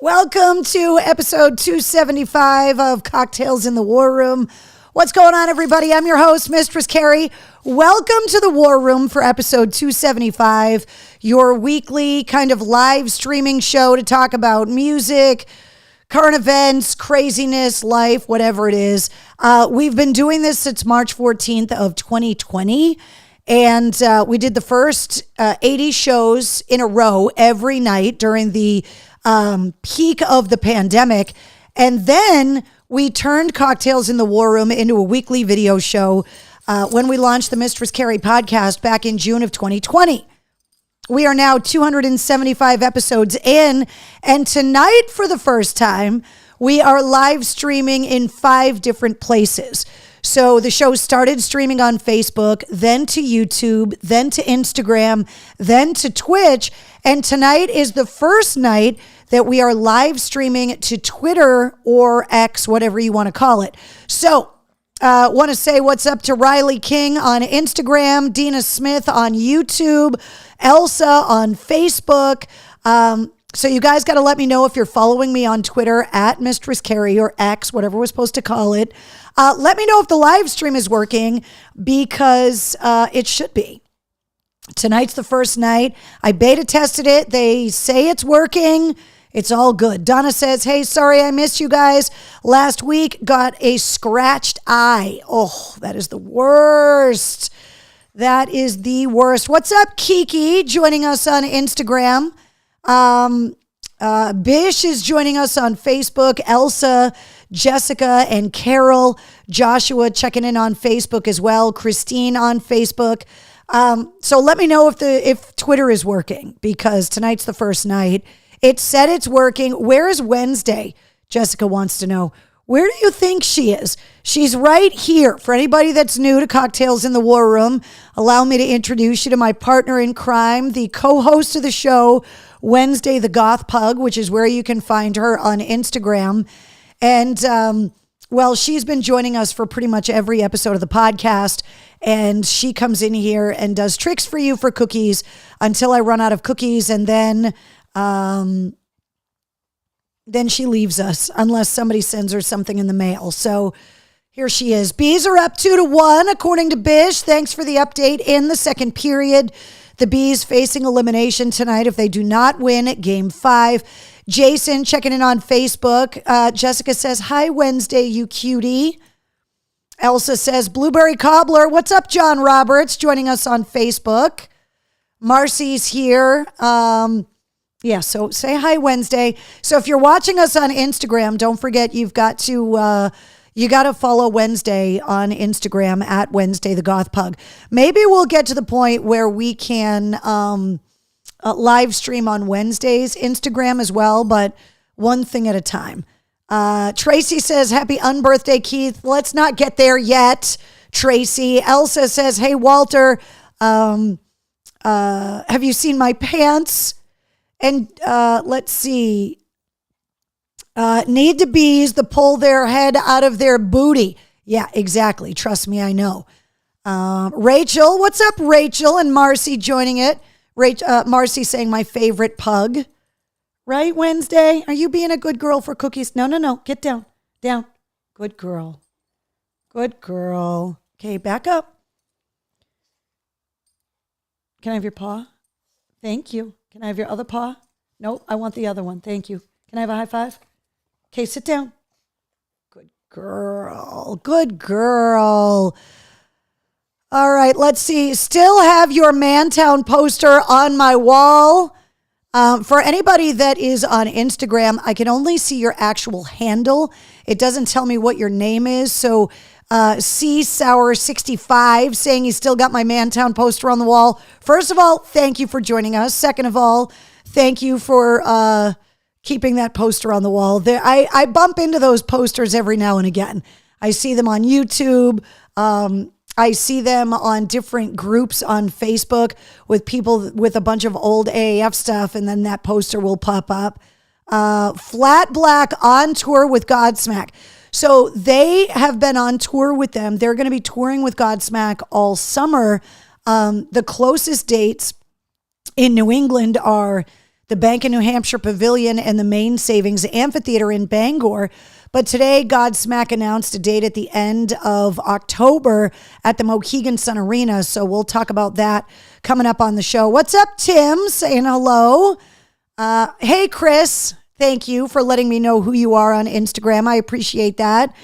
Welcome to episode 275 of Cocktails in the War Room. What's going on, everybody? I'm your host, Mistress Carrie. Welcome to the War Room for episode 275, your weekly kind of live streaming show to talk about music, current events, craziness, life, whatever it is. We've been doing this since March 14th of 2020. And we did the first 80 shows in a row every night during the peak of the pandemic. And then we turned Cocktails in the War Room into a weekly video show when we launched the Mistress Carrie podcast back in June of 2020. We are now 275 episodes in, and tonight, for the first time, we are live streaming in 5 different places. So the show started streaming on Facebook, then to YouTube, then to Instagram, then to Twitch, and tonight is the first night that we are live streaming to Twitter or X, whatever you want to call it. So want to say what's up to Riley King on Instagram, Dina Smith on YouTube, Elsa on Facebook. So you guys got to let me know if you're following me on Twitter at Mistress Carrie or X, whatever we're supposed to call it. Let me know if the live stream is working because it should be. Tonight's the first night. I beta tested it. They say it's working. It's all good. Donna says, hey, sorry I missed you guys. Last week got a scratched eye. Oh, that is the worst. That is the worst. What's up, Kiki? Joining us on Instagram. Bish is joining us on Facebook. Elsa, Jessica, and Carol. Joshua checking in on Facebook as well. Christine on Facebook. So let me know if Twitter is working because tonight's the first night. It said it's working. Where is Wednesday? Jessica wants to know. Where do you think she is? She's right here. For anybody that's new to Cocktails in the War Room, allow me to introduce you to my partner in crime, the co-host of the show, Wednesday the Goth Pug, which is where you can find her on Instagram. And, well, she's been joining us for pretty much every episode of the podcast. And she comes in here and does tricks for you for cookies until I run out of cookies. And then she leaves us unless somebody sends her something in the mail. So here she is. Bees are up 2-1, according to Bish. Thanks for the update in the second period. The Bees facing elimination tonight if they do not win at Game 5. Jason checking in on Facebook. Jessica says, hi, Wednesday, you cutie. Elsa says, Blueberry Cobbler. What's up, John Roberts? Joining us on Facebook. Marcy's here. Yeah, so say hi, Wednesday. So if you're watching us on Instagram, don't forget you've got to follow Wednesday on Instagram at Wednesday the Goth Pug. Maybe we'll get to the point where we can live stream on Wednesday's Instagram as well, but one thing at a time. Tracy says, happy unbirthday, Keith. Let's not get there yet, Tracy. Elsa says, hey, Walter, have you seen my pants? And let's see. Need the bees to pull their head out of their booty. Yeah, exactly. Trust me, I know. Rachel, what's up, Rachel? And Marcy joining it. Marcy saying my favorite pug. Right, Wednesday? Are you being a good girl for cookies? No. Get down. Down. Good girl. Good girl. Okay, back up. Can I have your paw? Thank you. Can I have your other paw? Nope, I want the other one. Thank you. Can I have a high five? Okay, sit down. Good girl. Good girl. All right, let's see. Still have your Mantown poster on my wall. For anybody that is on Instagram, I can only see your actual handle. It doesn't tell me what your name is. So C Sour 65 saying he's still got my Mantown poster on the wall. First of all, thank you for joining us. Second of all, thank you for keeping that poster on the wall. I bump into those posters every now and again. I see them on YouTube. I see them on different groups on Facebook with people with a bunch of old AAF stuff, and then that poster will pop up. Flat Black on tour with Godsmack. So they have been on tour with them. They're going to be touring with Godsmack all summer. The closest dates in New England are the Bank of New Hampshire Pavilion, and the Main Savings Amphitheater in Bangor. But today, Godsmack announced a date at the end of October at the Mohegan Sun Arena. So we'll talk about that coming up on the show. What's up, Tim? Saying hello. Hey, Chris. Thank you for letting me know who you are on Instagram. I appreciate that.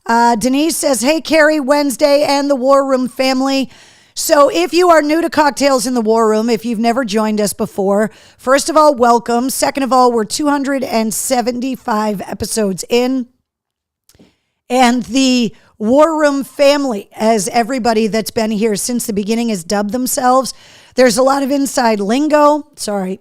Denise says, hey, Carrie, Wednesday and the War Room family. So if you are new to Cocktails in the War Room, if you've never joined us before, first of all, welcome. Second of all, we're 275 episodes in. And the War Room family, as everybody that's been here since the beginning has dubbed themselves, there's a lot of inside lingo. Sorry.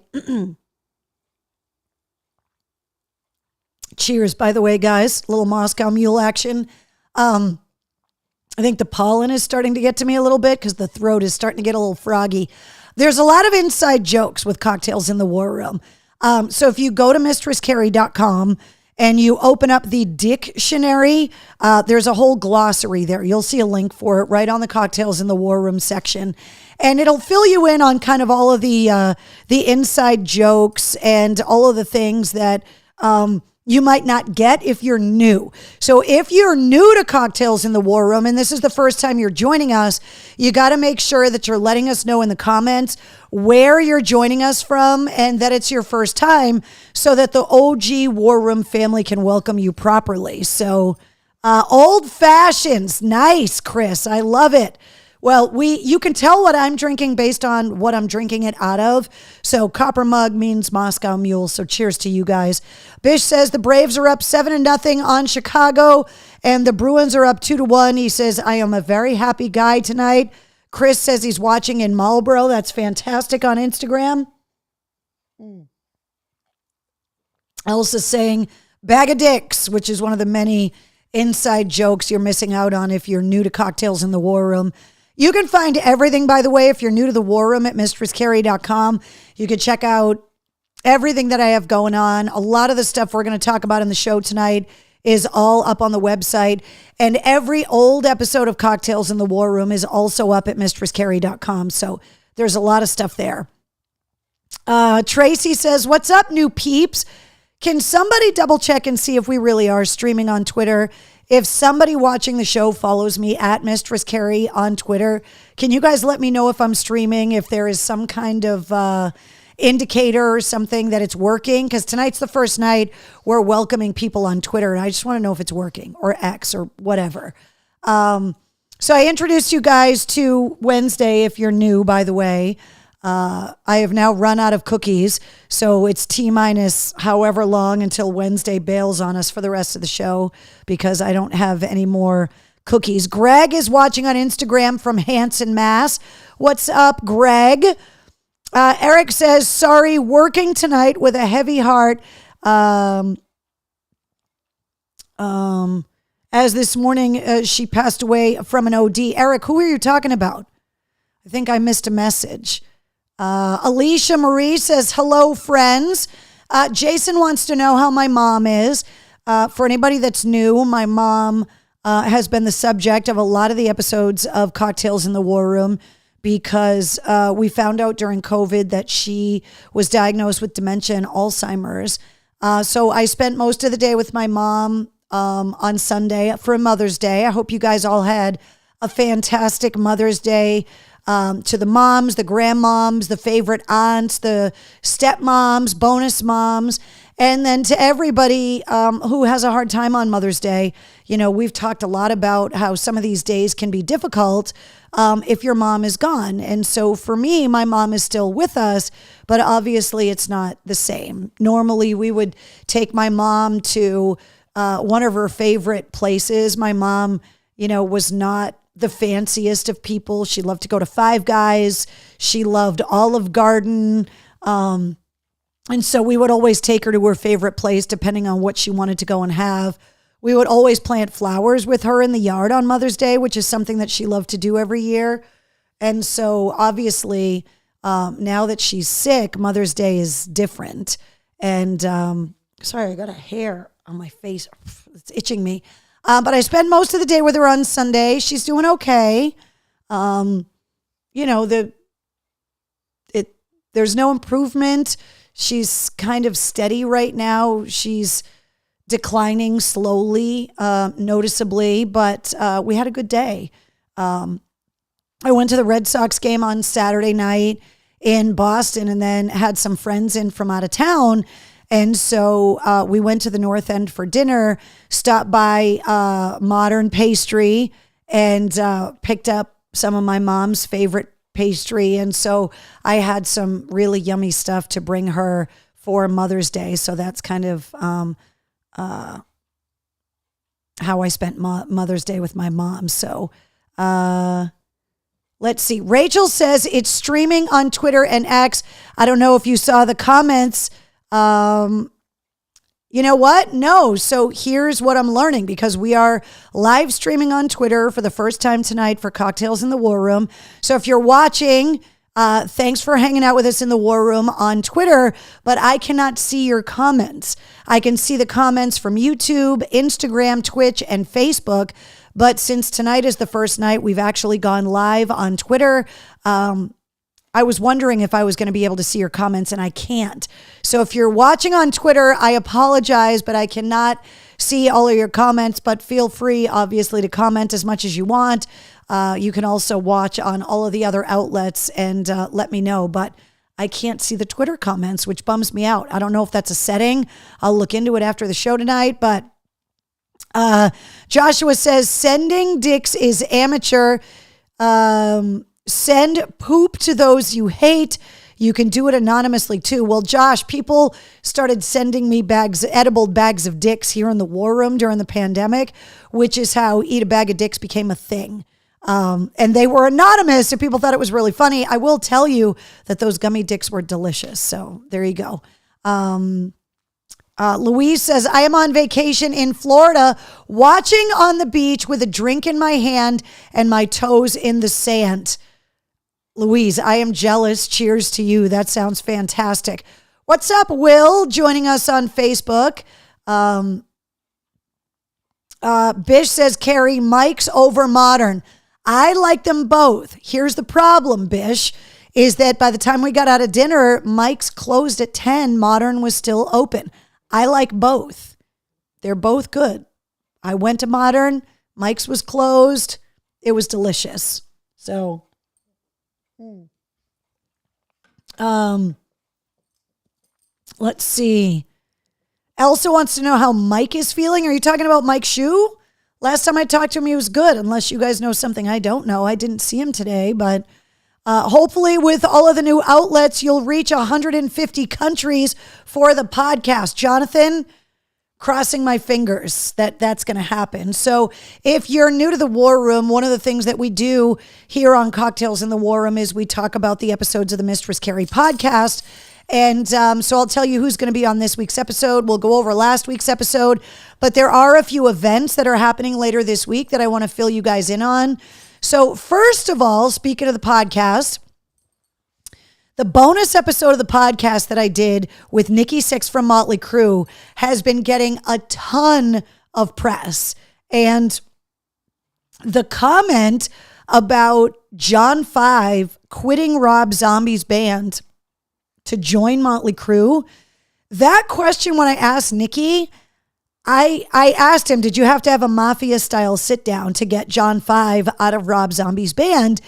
Cheers, by the way, guys. Little Moscow Mule action. I think the pollen is starting to get to me a little bit because the throat is starting to get a little froggy. There's a lot of inside jokes with Cocktails in the War Room. So if you go to mistresscarrie.com and you open up the dictionary, there's a whole glossary there. You'll see a link for it right on the Cocktails in the War Room section. And it'll fill you in on kind of all of the inside jokes and all of the things that you might not get if you're new. So if you're new to Cocktails in the War Room, and this is the first time you're joining us, you got to make sure that you're letting us know in the comments where you're joining us from and that it's your first time so that the OG War Room family can welcome you properly. So old fashions. Nice, Chris. I love it. Well, you can tell what I'm drinking based on what I'm drinking it out of. So copper mug means Moscow Mule. So cheers to you guys. Bish says the Braves are up 7-0 on Chicago and the Bruins are up 2-1. He says, I am a very happy guy tonight. Chris says he's watching in Marlboro. That's fantastic on Instagram. Elsa's saying bag of dicks, which is one of the many inside jokes you're missing out on if you're new to Cocktails in the War Room. You can find everything, by the way, if you're new to the War Room at mistresscarrie.com. You can check out everything that I have going on. A lot of the stuff we're going to talk about in the show tonight is all up on the website. And every old episode of Cocktails in the War Room is also up at mistresscarrie.com. So there's a lot of stuff there. Tracy says, what's up, new peeps? Can somebody double check and see if we really are streaming on Twitter? If somebody watching the show follows me at Mistress Carrie on Twitter, can you guys let me know if I'm streaming, if there is some kind of indicator or something that it's working? Because tonight's the first night we're welcoming people on Twitter, and I just want to know if it's working, or X, or whatever. So I introduced you guys to Wednesday, if you're new, by the way. I have now run out of cookies, so it's T-minus however long until Wednesday bails on us for the rest of the show because I don't have any more cookies. Greg is watching on Instagram from Hanson, Mass. What's up, Greg? Eric says, sorry, working tonight with a heavy heart. As this morning she passed away from an OD. Eric, who are you talking about? I think I missed a message. Alicia Marie says, hello, friends. Jason wants to know how my mom is. For anybody that's new, my mom has been the subject of a lot of the episodes of Cocktails in the War Room because we found out during COVID that she was diagnosed with dementia and Alzheimer's. So I spent most of the day with my mom on Sunday for Mother's Day. I hope you guys all had a fantastic Mother's Day. To the moms, the grandmoms, the favorite aunts, the stepmoms, bonus moms, and then to everybody who has a hard time on Mother's Day. You know, we've talked a lot about how some of these days can be difficult if your mom is gone. And so for me, my mom is still with us, but obviously it's not the same. Normally we would take my mom to one of her favorite places. My mom, you know, was not the fanciest of people. She loved to go to Five Guys. She loved Olive Garden. And so we would always take her to her favorite place, depending on what she wanted to go and have. We would always plant flowers with her in the yard on Mother's Day, which is something that she loved to do every year. And so obviously, now that she's sick, Mother's Day is different. And sorry, I got a hair on my face. It's itching me. But I spend most of the day with her on Sunday. She's doing okay. You know, there's no improvement. She's kind of steady right now. She's declining slowly, noticeably, but we had a good day. I went to the Red Sox game on Saturday night in Boston and then had some friends in from out of town. And so we went to the North End for dinner, stopped by Modern Pastry, and picked up some of my mom's favorite pastry. And so I had some really yummy stuff to bring her for Mother's Day. So that's kind of how I spent Mother's Day with my mom. So let's see. Rachel says it's streaming on Twitter and X. I don't know if you saw the comments. You know what? No. So here's what I'm learning, because we are live streaming on Twitter for the first time tonight for Cocktails in the War Room. So if you're watching, thanks for hanging out with us in the War Room on Twitter, but I cannot see your comments. I can see the comments from YouTube, Instagram, Twitch, and Facebook. But since tonight is the first night we've actually gone live on Twitter, I was wondering if I was going to be able to see your comments, and I can't. So if you're watching on Twitter, I apologize, but I cannot see all of your comments. But feel free, obviously, to comment as much as you want. You can also watch on all of the other outlets and let me know. But I can't see the Twitter comments, which bums me out. I don't know if that's a setting. I'll look into it after the show tonight, but Joshua says, sending dicks is amateur. Send poop to those you hate. You can do it anonymously too. Well, Josh, people started sending me edible bags of dicks here in the War Room during the pandemic, which is how Eat a Bag of Dicks became a thing. And they were anonymous, and people thought it was really funny. I will tell you that those gummy dicks were delicious. So there you go. Louise says, I am on vacation in Florida, watching on the beach with a drink in my hand and my toes in the sand. Louise, I am jealous. Cheers to you. That sounds fantastic. What's up, Will? Joining us on Facebook. Bish says, Carrie, Mike's over Modern. I like them both. Here's the problem, Bish, is that by the time we got out of dinner, Mike's closed at 10. Modern was still open. I like both. They're both good. I went to Modern. Mike's was closed. It was delicious. So, let's see. Elsa wants to know how Mike is feeling. Are you talking about Mike Shue? Last time I talked to him, he was good, unless you guys know something I don't know. I didn't see him today, but hopefully with all of the new outlets, you'll reach 150 countries for the podcast. Jonathan, crossing my fingers that's going to happen. So if you're new to the War Room, one of the things that we do here on Cocktails in the War Room is we talk about the episodes of the Mistress Carrie podcast. And so I'll tell you who's going to be on this week's episode. We'll go over last week's episode, but there are a few events that are happening later this week that I want to fill you guys in on. So first of all, speaking of the podcast, the bonus episode of the podcast that I did with Nikki Sixx from Motley Crue has been getting a ton of press. And the comment about John 5 quitting Rob Zombie's band to join Motley Crue, that question, when I asked Nikki, I asked him, did you have to have a mafia style sit down to get John 5 out of Rob Zombie's band?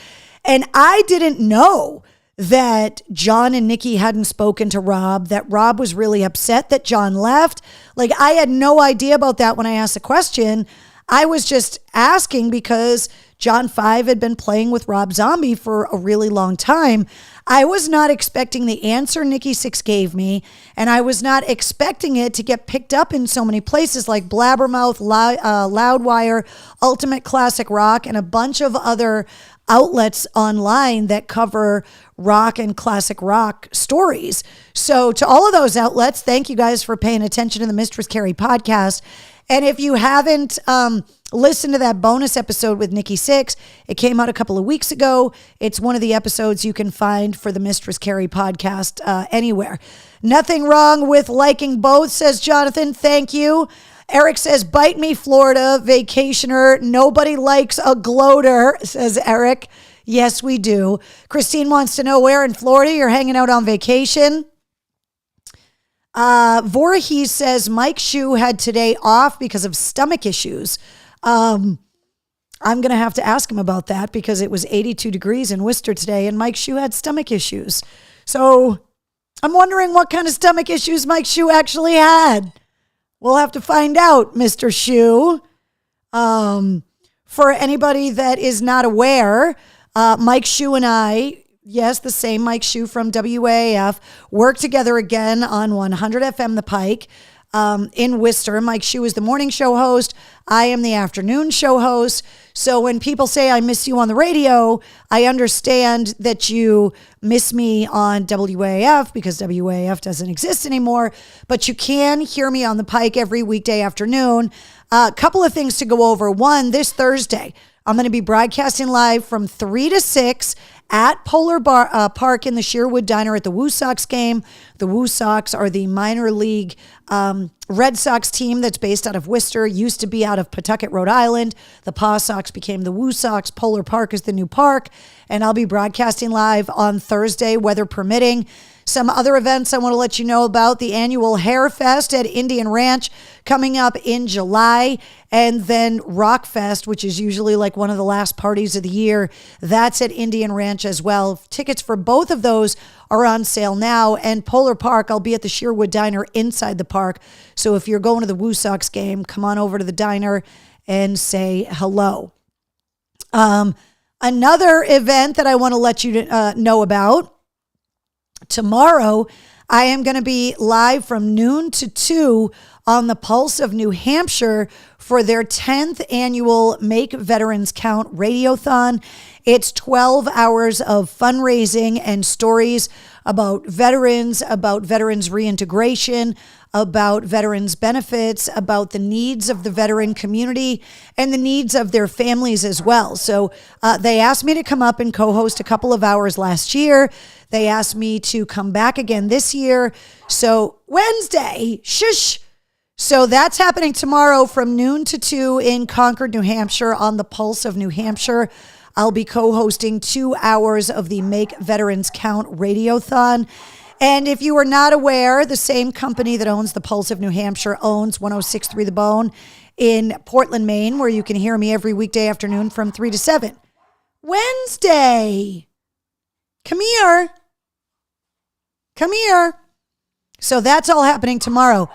And I didn't know that John and Nikki hadn't spoken to Rob, that Rob was really upset that John left. Like, I had no idea about that when I asked the question. I was just asking because John 5 had been playing with Rob Zombie for a really long time. I was not expecting the answer Nikki Sixx gave me, and I was not expecting it to get picked up in so many places like Blabbermouth, Loudwire, Ultimate Classic Rock, and a bunch of other outlets online that cover rock and classic rock stories. So to all of those outlets, thank you guys for paying attention to the Mistress Carrie podcast. And if you haven't listened to that bonus episode with Nikki Sixx, it came out a couple of weeks ago. It's one of the episodes you can find for the Mistress Carrie podcast anywhere. Nothing wrong with liking both, says Jonathan. Thank you. Eric says, bite me, Florida, vacationer. Nobody likes a gloater, says Eric. Yes, we do. Christine wants to know where in Florida you're hanging out on vacation. Voorhees says Mike Shue had today off because of stomach issues. I'm going to have to ask him about that because it was 82 degrees in Worcester today and Mike Shue had stomach issues. So I'm wondering what kind of stomach issues Mike Shue actually had. We'll have to find out, Mr. Shue. For anybody that is not aware, Mike Shue and I, yes, the same Mike Shue from WAAF, work together again on 100 FM The Pike in Worcester. Mike Shue is the morning show host. I am the afternoon show host. So when people say I miss you on the radio, I understand that you miss me on WAAF because WAAF doesn't exist anymore, but you can hear me on the Pike every weekday afternoon. A couple of things to go over. One, this Thursday, I'm going to be broadcasting live from 3 to 6 at Polar Park in the Sherwood Diner at the Woo Sox game. The Woo Sox are the minor league Red Sox team that's based out of Worcester, used to be out of Pawtucket, Rhode Island. The Paw Sox became the Woo Sox. Polar Park is the new park, and I'll be broadcasting live on Thursday, weather permitting. Some other events I want to let you know about: the annual Hair Fest at Indian Ranch coming up in July, and then Rock Fest, which is usually like one of the last parties of the year. That's at Indian Ranch as well. Tickets for both of those are on sale now. And Polar Park, I'll be at the Sherwood Diner inside the park. So if you're going to the Woo Sox game, come on over to the diner and say hello. Another event that I want to let you know about: tomorrow, I am going to be live from noon to 2 on the Pulse of New Hampshire for their 10th annual Make Veterans Count Radiothon. It's 12 hours of fundraising and stories about veterans reintegration, about veterans benefits, about the needs of the veteran community and the needs of their families as well. So they asked me to come up and co-host a couple of hours last year. They asked me to come back again this year. So Wednesday, shush. So that's happening tomorrow from noon to 2 in Concord, New Hampshire on the Pulse of New Hampshire. I'll be co-hosting 2 hours of the Make Veterans Count Radiothon. And if you are not aware, the same company that owns the Pulse of New Hampshire owns 106.3 The Bone in Portland, Maine, where you can hear me every weekday afternoon from 3 to 7. Wednesday. Come here. Come here. So that's all happening tomorrow.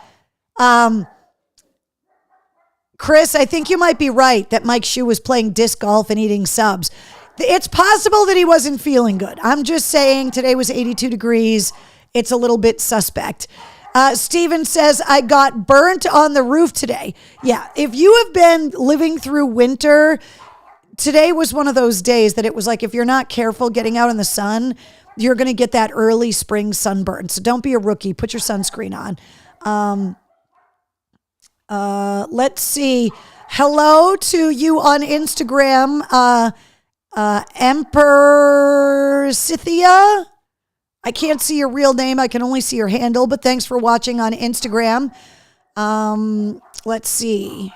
Chris, I think you might be right that Mike Shue was playing disc golf and eating subs. It's possible that he wasn't feeling good. I'm just saying today was 82 degrees. It's a little bit suspect. Steven says, I got burnt on the roof today. Yeah, if you have been living through winter, today was one of those days that it was like if you're not careful getting out in the sun, you're going to get that early spring sunburn. So don't be a rookie. Put your sunscreen on. Let's see. Hello to you on Instagram, Emperor Scythia. I can't see your real name. I can only see your handle, but thanks for watching on Instagram. Let's see.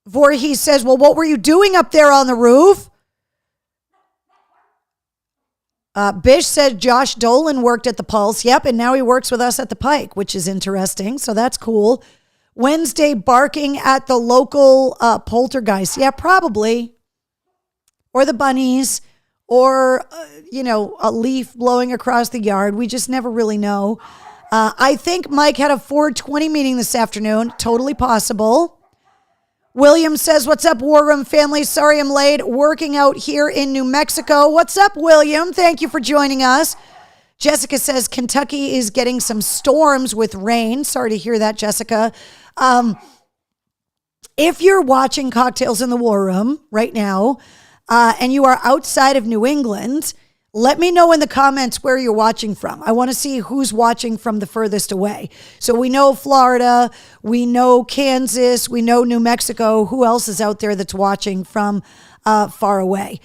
Voorhees says, well, what were you doing up there on the roof? Bish said Josh Dolan worked at the Pulse. Yep, and now he works with us at the Pike, which is interesting. So that's cool. Wednesday barking at the local poltergeist. Yeah, probably. Or the bunnies. Or, a leaf blowing across the yard. We just never really know. I think Mike had a 420 meeting this afternoon. Totally possible. William says, what's up, War Room family? Sorry I'm late. Working out here in New Mexico. What's up, William? Thank you for joining us. Jessica says, Kentucky is getting some storms with rain. Sorry to hear that, Jessica. If you're watching Cocktails in the War Room right now, and you are outside of New England, let me know in the comments where you're watching from. I want to see who's watching from the furthest away. So we know Florida, we know Kansas, we know New Mexico. Who else is out there that's watching from far away?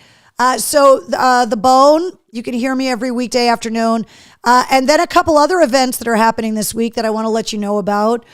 So The Bone, you can hear me every weekday afternoon. And then a couple other events that are happening this week that I want to let you know about.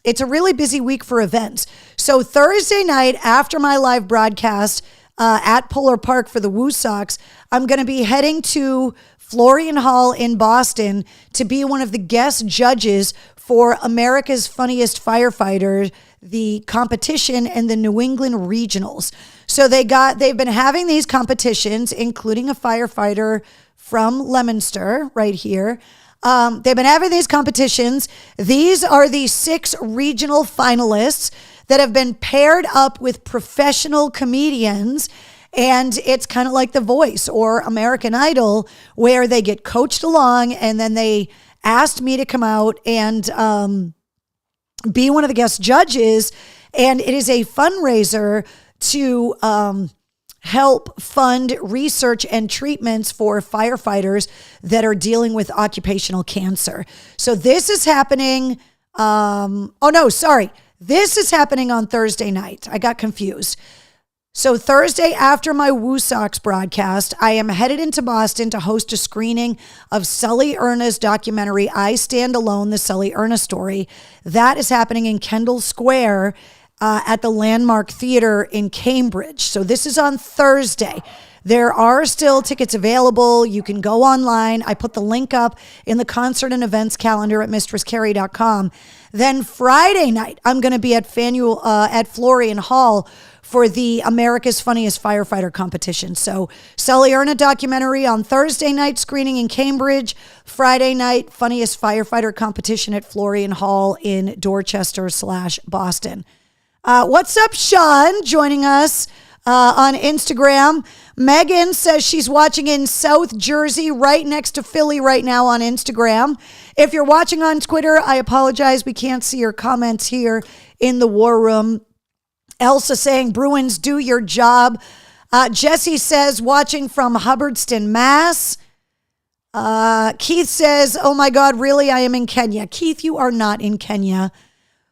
It's a really busy week for events. So Thursday night after my live broadcast at Polar Park for the Woo Sox, I'm going to be heading to Florian Hall in Boston to be one of the guest judges for America's Funniest Firefighter, the competition and the New England regionals. So they've been having these competitions, including a firefighter from Leominster right here. They've been having these competitions. These are the 6 regional finalists that have been paired up with professional comedians. And it's kind of like The Voice or American Idol, where they get coached along, and then they asked me to come out and be one of the guest judges. And it is a fundraiser to help fund research and treatments for firefighters that are dealing with occupational cancer. So this is happening. This is happening on Thursday night. I got confused. So Thursday, after my Woo Sox broadcast, I am headed into Boston to host a screening of Sully Erna's documentary, I Stand Alone, the Sully Erna Story. That is happening in Kendall Square at the Landmark Theater in Cambridge. So this is on Thursday. There are still tickets available. You can go online. I put the link up in the concert and events calendar at mistresscarrie.com. Then Friday night, I'm going to be at Florian Hall for the America's Funniest Firefighter competition. So Sully Erna documentary on Thursday night, screening in Cambridge. Friday night, Funniest Firefighter competition at Florian Hall in Dorchester/Boston. What's up, Sean? Joining us on Instagram. Megan says she's watching in South Jersey, right next to Philly right now on Instagram. If you're watching on Twitter, I apologize. We can't see your comments here in the War Room. Elsa saying, Bruins, do your job. Jesse says, watching from Hubbardston, Mass. Keith says, oh my God, really? I am in Kenya. Keith, you are not in Kenya.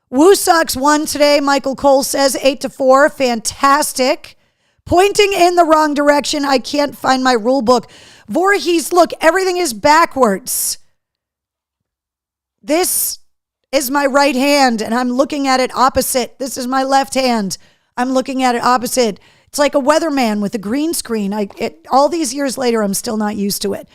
Woo Sox won today. Michael Cole says 8-4. Fantastic. Pointing in the wrong direction. I can't find my rule book. Voorhees, look, everything is backwards. This is my right hand, and I'm looking at it opposite. This is my left hand. I'm looking at it opposite. It's like a weatherman with a green screen. All these years later, I'm still not used to it.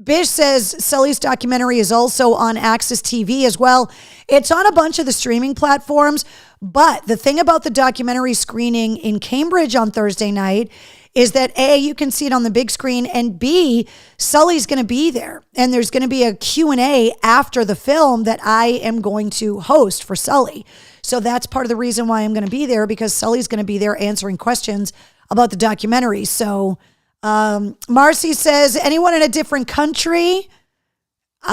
Bish says Sully's documentary is also on Access TV as well. It's on a bunch of the streaming platforms, but the thing about the documentary screening in Cambridge on Thursday night is that A, you can see it on the big screen, and B, Sully's going to be there. And there's going to be a Q&A after the film that I am going to host for Sully. So that's part of the reason why I'm going to be there, because Sully's going to be there answering questions about the documentary. So Marcy says, anyone in a different country?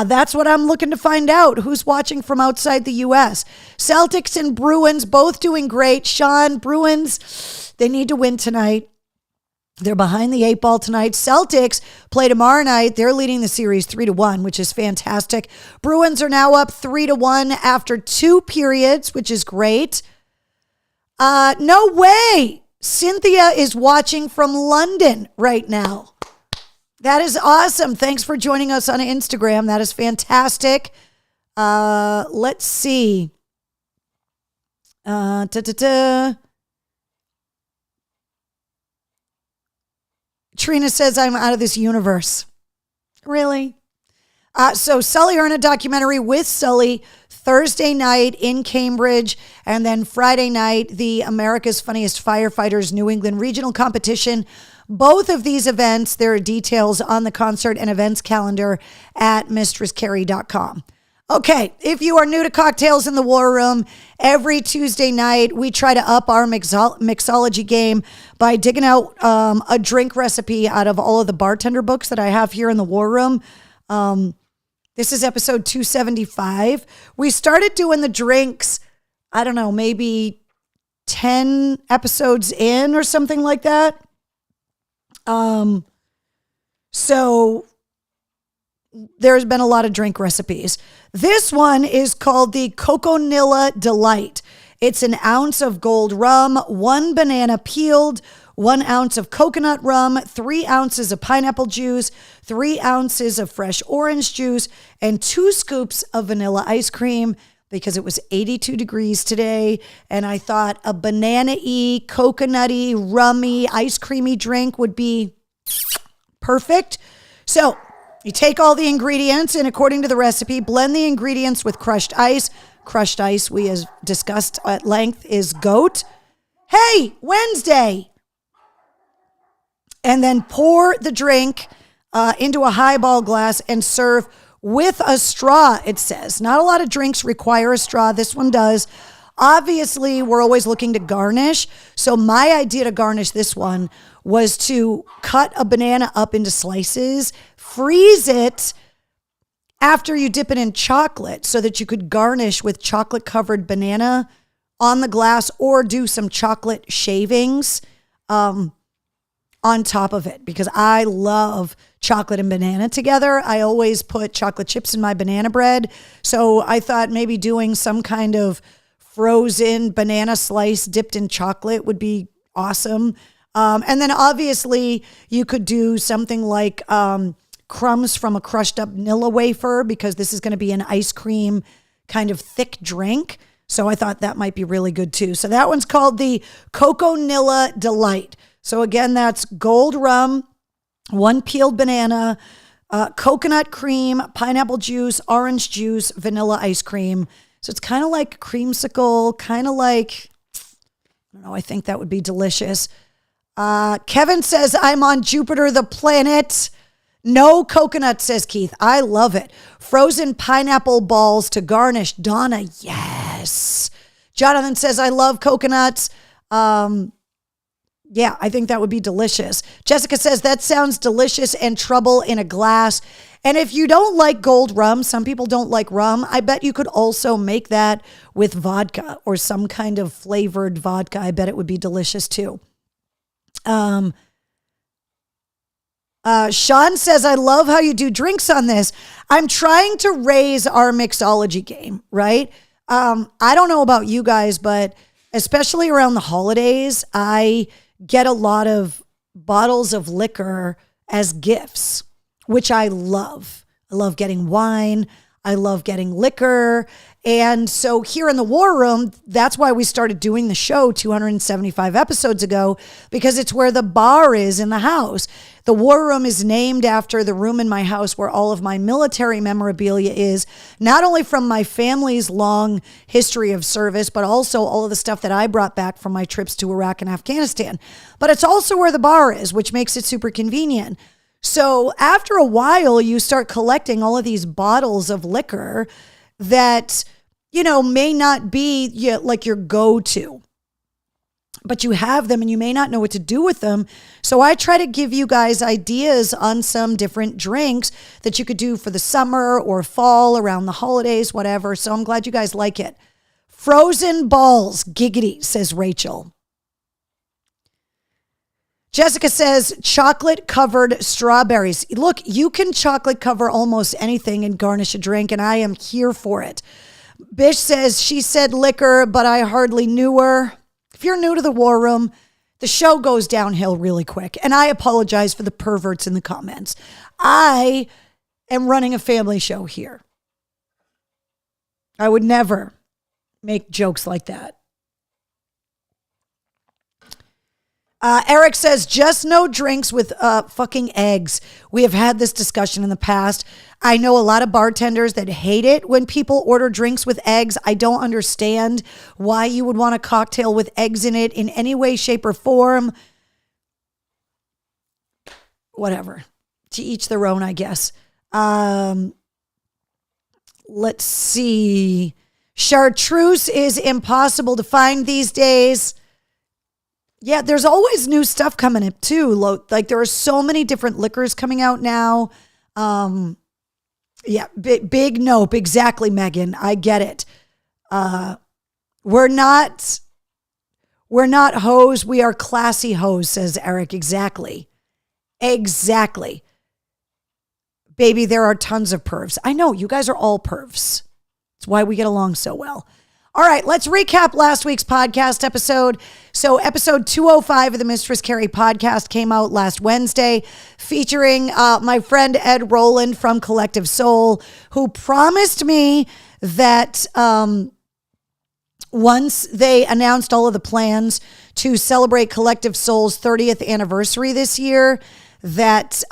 That's what I'm looking to find out. Who's watching from outside the U.S.? Celtics and Bruins both doing great. Sean, Bruins, they need to win tonight. They're behind the 8 ball tonight. Celtics play tomorrow night. They're leading the series 3-1, which is fantastic. Bruins are now up 3-1 after 2 periods, which is great. No way. Cynthia is watching from London right now. That is awesome. Thanks for joining us on Instagram. That is fantastic. Let's see. Trina says, I'm out of this universe. Really? So Sully Erna documentary with Sully Thursday night in Cambridge, and then Friday night, the America's Funniest Firefighters New England Regional Competition. Both of these events, there are details on the concert and events calendar at mistresscarrie.com. Okay, if you are new to Cocktails in the War Room, every Tuesday night, we try to up our mixology game by digging out a drink recipe out of all of the bartender books that I have here in the War Room. This is episode 275. We started doing the drinks, I don't know, maybe 10 episodes in or something like that. So there's been a lot of drink recipes. This one is called the Coconilla Delight. It's an ounce of gold rum, 1 banana peeled, 1 ounce of coconut rum, 3 ounces of pineapple juice, 3 ounces of fresh orange juice, and 2 scoops of vanilla ice cream, because it was 82 degrees today. And I thought a banana-y, coconutty, rummy, ice creamy drink would be Perfect. So you take all the ingredients and according to the recipe, blend the ingredients with crushed ice. Crushed ice, we as discussed at length, is goat. Hey, Wednesday. And then pour the drink into a highball glass and serve with a straw, it says. Not a lot of drinks require a straw. This one does. Obviously, we're always looking to garnish. So my idea to garnish this one was to cut a banana up into slices, freeze it after you dip it in chocolate so that you could garnish with chocolate-covered banana on the glass or do some chocolate shavings on top of it because I love chocolate and banana together. I always put chocolate chips in my banana bread. So I thought maybe doing some kind of frozen banana slice dipped in chocolate would be awesome. And then obviously you could do something like crumbs from a crushed up Nilla wafer because this is going to be an ice cream kind of thick drink. So I thought that might be really good too. So that one's called the Cocoa Nilla Delight. So again, that's gold rum, 1 peeled banana, coconut cream, pineapple juice, orange juice, vanilla ice cream. So it's kind of like creamsicle, kind of like, I don't know, I think that would be delicious. Kevin says, I'm on Jupiter, the planet. No coconut, says Keith. I love it. Frozen pineapple balls to garnish. Donna, yes. Jonathan says, I love coconuts. Yeah, I think that would be delicious. Jessica says, that sounds delicious and trouble in a glass. And if you don't like gold rum, some people don't like rum, I bet you could also make that with vodka or some kind of flavored vodka. I bet it would be delicious too. Sean says, I love how you do drinks on this. I'm trying to raise our mixology game, right? I don't know about you guys, but especially around the holidays, I get a lot of bottles of liquor as gifts, which I love. I love getting wine. I love getting liquor. And so here in the War Room, that's why we started doing the show 275 episodes ago, because it's where the bar is in the house. The War Room is named after the room in my house where all of my military memorabilia is, not only from my family's long history of service, but also all of the stuff that I brought back from my trips to Iraq and Afghanistan. But it's also where the bar is, which makes it super convenient. So after a while, you start collecting all of these bottles of liquor that, you know, may not be like your go-to, but you have them and you may not know what to do with them. So I try to give you guys ideas on some different drinks that you could do for the summer or fall, around the holidays, whatever. So I'm glad you guys like it. Frozen balls, giggity, says Rachel. Jessica says, chocolate covered strawberries. Look, you can chocolate cover almost anything and garnish a drink, and I am here for it. Bish says, she said liquor, but I hardly knew her. If you're new to the War Room, the show goes downhill really quick, and I apologize for the perverts in the comments. I am running a family show here. I would never make jokes like that. Eric says, just no drinks with fucking eggs. We have had this discussion in the past. I know a lot of bartenders that hate it when people order drinks with eggs. I don't understand why you would want a cocktail with eggs in it in any way, shape, or form. Whatever. To each their own, I guess. Let's see. Chartreuse is impossible to find these days. Yeah, there's always new stuff coming up too. Like there are so many different liquors coming out now. Yeah, big nope. Exactly, Megan. I get it. We're not hoes. We are classy hoes, says Eric. Exactly. Exactly. Baby, there are tons of pervs. I know, you guys are all pervs. It's why we get along so well. All right, let's recap last week's podcast episode. So episode 205 of the Mistress Carrie podcast came out last Wednesday, featuring my friend Ed Roland from Collective Soul, who promised me that once they announced all of the plans to celebrate Collective Soul's 30th anniversary this year, that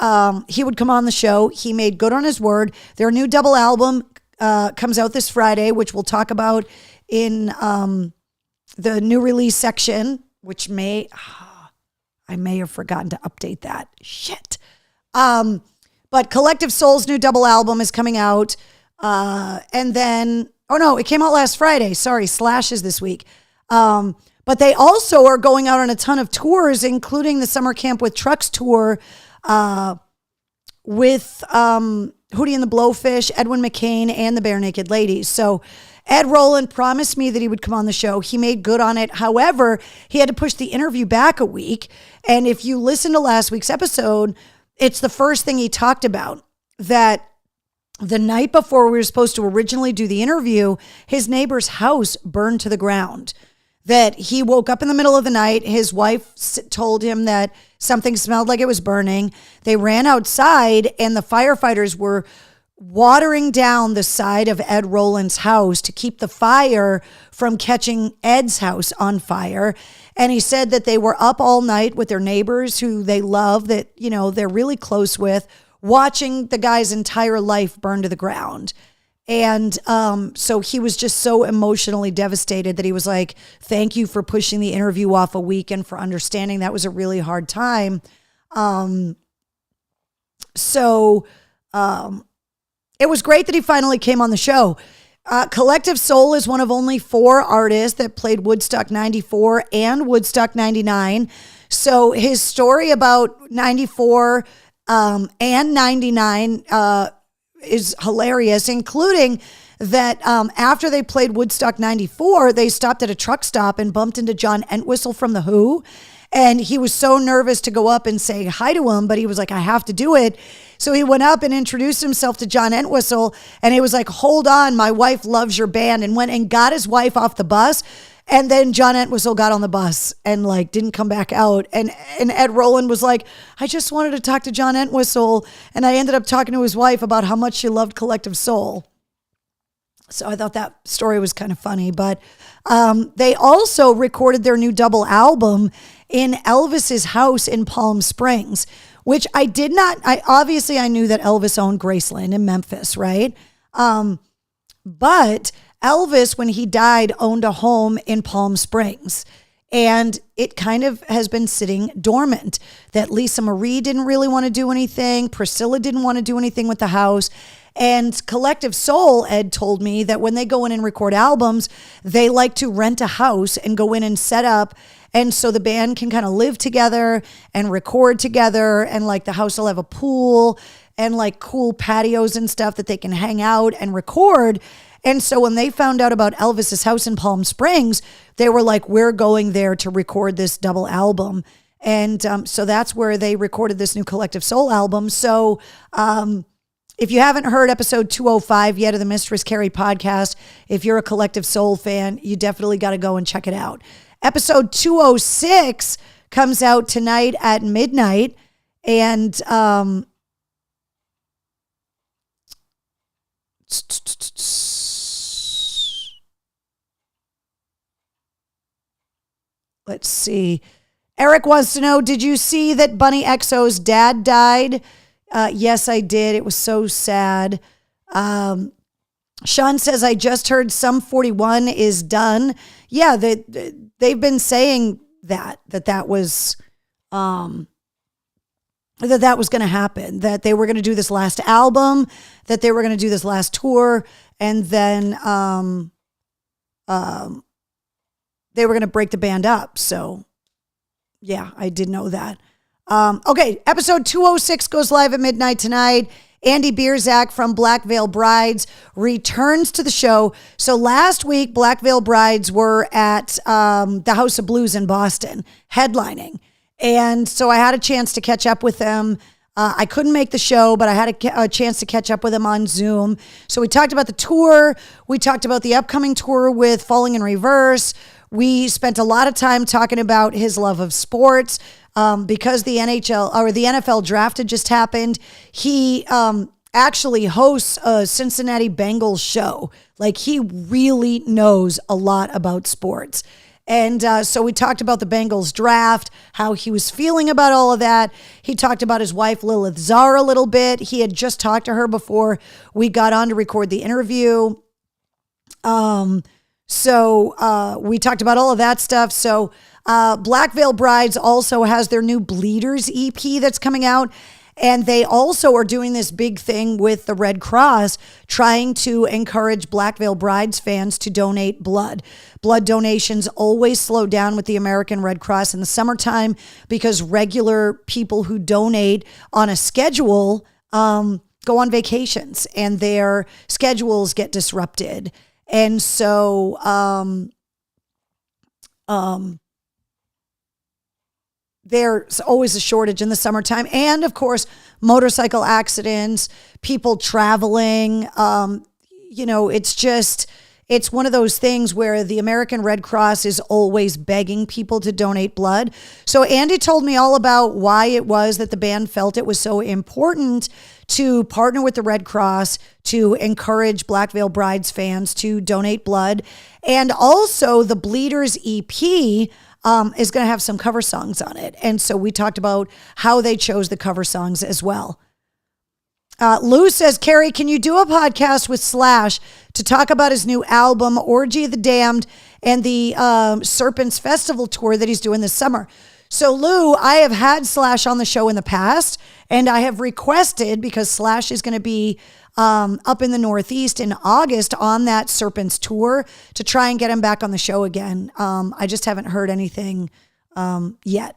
he would come on the show. He made good on his word. Their new double album comes out this Friday, which we'll talk about in the new release section, which I may have forgotten to update that. Shit. But Collective Soul's new double album is coming out. And then, it came out last Friday. Sorry, Slash is this week. But they also are going out on a ton of tours, including the Summer Camp with Trucks tour with Hootie and the Blowfish, Edwin McCain, and the Bare Naked Ladies. So Ed Roland promised me that he would come on the show. He made good on it. However, he had to push the interview back a week. And if you listen to last week's episode, it's the first thing he talked about, that the night before we were supposed to originally do the interview, his neighbor's house burned to the ground. That he woke up in the middle of the night. His wife told him that something smelled like it was burning. They ran outside and the firefighters were watering down the side of Ed Roland's house to keep the fire from catching Ed's house on fire. And he said that they were up all night with their neighbors who they love, that, they're really close with, watching the guy's entire life burn to the ground. And so he was just so emotionally devastated that he was like, thank you for pushing the interview off a week and for understanding that was a really hard time. It was great that he finally came on the show. Collective Soul is one of only 4 artists that played Woodstock 94 and Woodstock 99. So his story about 94 and 99 is hilarious, including that after they played Woodstock 94, they stopped at a truck stop and bumped into John Entwistle from The Who. And he was so nervous to go up and say hi to him, but he was like, I have to do it. So he went up and introduced himself to John Entwistle, and he was like, hold on, my wife loves your band, and went and got his wife off the bus. And then John Entwistle got on the bus and didn't come back out. And Ed Roland was like, I just wanted to talk to John Entwistle. And I ended up talking to his wife about how much she loved Collective Soul. So I thought that story was kind of funny. But they also recorded their new double album in Elvis's house in Palm Springs, which I did not. Obviously I knew that Elvis owned Graceland in Memphis, right? But Elvis, when he died, owned a home in Palm Springs, and it kind of has been sitting dormant. That Lisa Marie didn't really want to do anything. Priscilla didn't want to do anything with the house. And Collective Soul, Ed told me that when they go in and record albums, they like to rent a house and go in and set up. And so the band can kind of live together and record together. And the house will have a pool and cool patios and stuff that they can hang out and record. And so when they found out about Elvis's house in Palm Springs, they were like, we're going there to record this double album. And so that's where they recorded this new Collective Soul album. So if you haven't heard episode 205 yet of the Mistress Carrie podcast, if you're a Collective Soul fan, you definitely got to go and check it out. Episode 206 comes out tonight at midnight. And let's see. Eric wants to know, did you see that Bunny XO's dad died? Yes, I did. It was so sad. Sean says, I just heard Sum 41 is done. Yeah, they've been saying that was going to happen, that they were going to do this last album, that they were going to do this last tour, and then they were going to break the band up. So yeah, I did know that. Okay, episode 206 goes live at midnight tonight. Andy Bierzak from Black Veil Brides returns to the show. So last week, Black Veil Brides were at the House of Blues in Boston, headlining. And so I had a chance to catch up with them. I couldn't make the show, but I had a chance to catch up with them on Zoom. So we talked about the tour. We talked about the upcoming tour with Falling in Reverse. We spent a lot of time talking about his love of sports. Because the NFL draft had just happened, he actually hosts a Cincinnati Bengals show. He really knows a lot about sports. And so we talked about the Bengals draft, how he was feeling about all of that. He talked about his wife, Lilith Czar, a little bit. He had just talked to her before we got on to record the interview. So we talked about all of that stuff. So Black Veil Brides also has their new Bleeders EP that's coming out. And they also are doing this big thing with the Red Cross, trying to encourage Black Veil Brides fans to donate blood. Blood donations always slow down with the American Red Cross in the summertime because regular people who donate on a schedule go on vacations and their schedules get disrupted. And so there's always a shortage in the summertime. And of course, motorcycle accidents, people traveling. It's one of those things where the American Red Cross is always begging people to donate blood. So Andy told me all about why it was that the band felt it was so important to partner with the Red Cross to encourage Black Veil Brides fans to donate blood. And also the Bleeders EP is going to have some cover songs on it. And so we talked about how they chose the cover songs as well. Lou says, Carrie, can you do a podcast with Slash to talk about his new album, Orgy of the Damned, and the Serpents Festival tour that he's doing this summer? So Lou, I have had Slash on the show in the past, and I have requested, because Slash is going to be up in the Northeast in August on that Serpents tour, to try and get him back on the show again. I just haven't heard anything yet.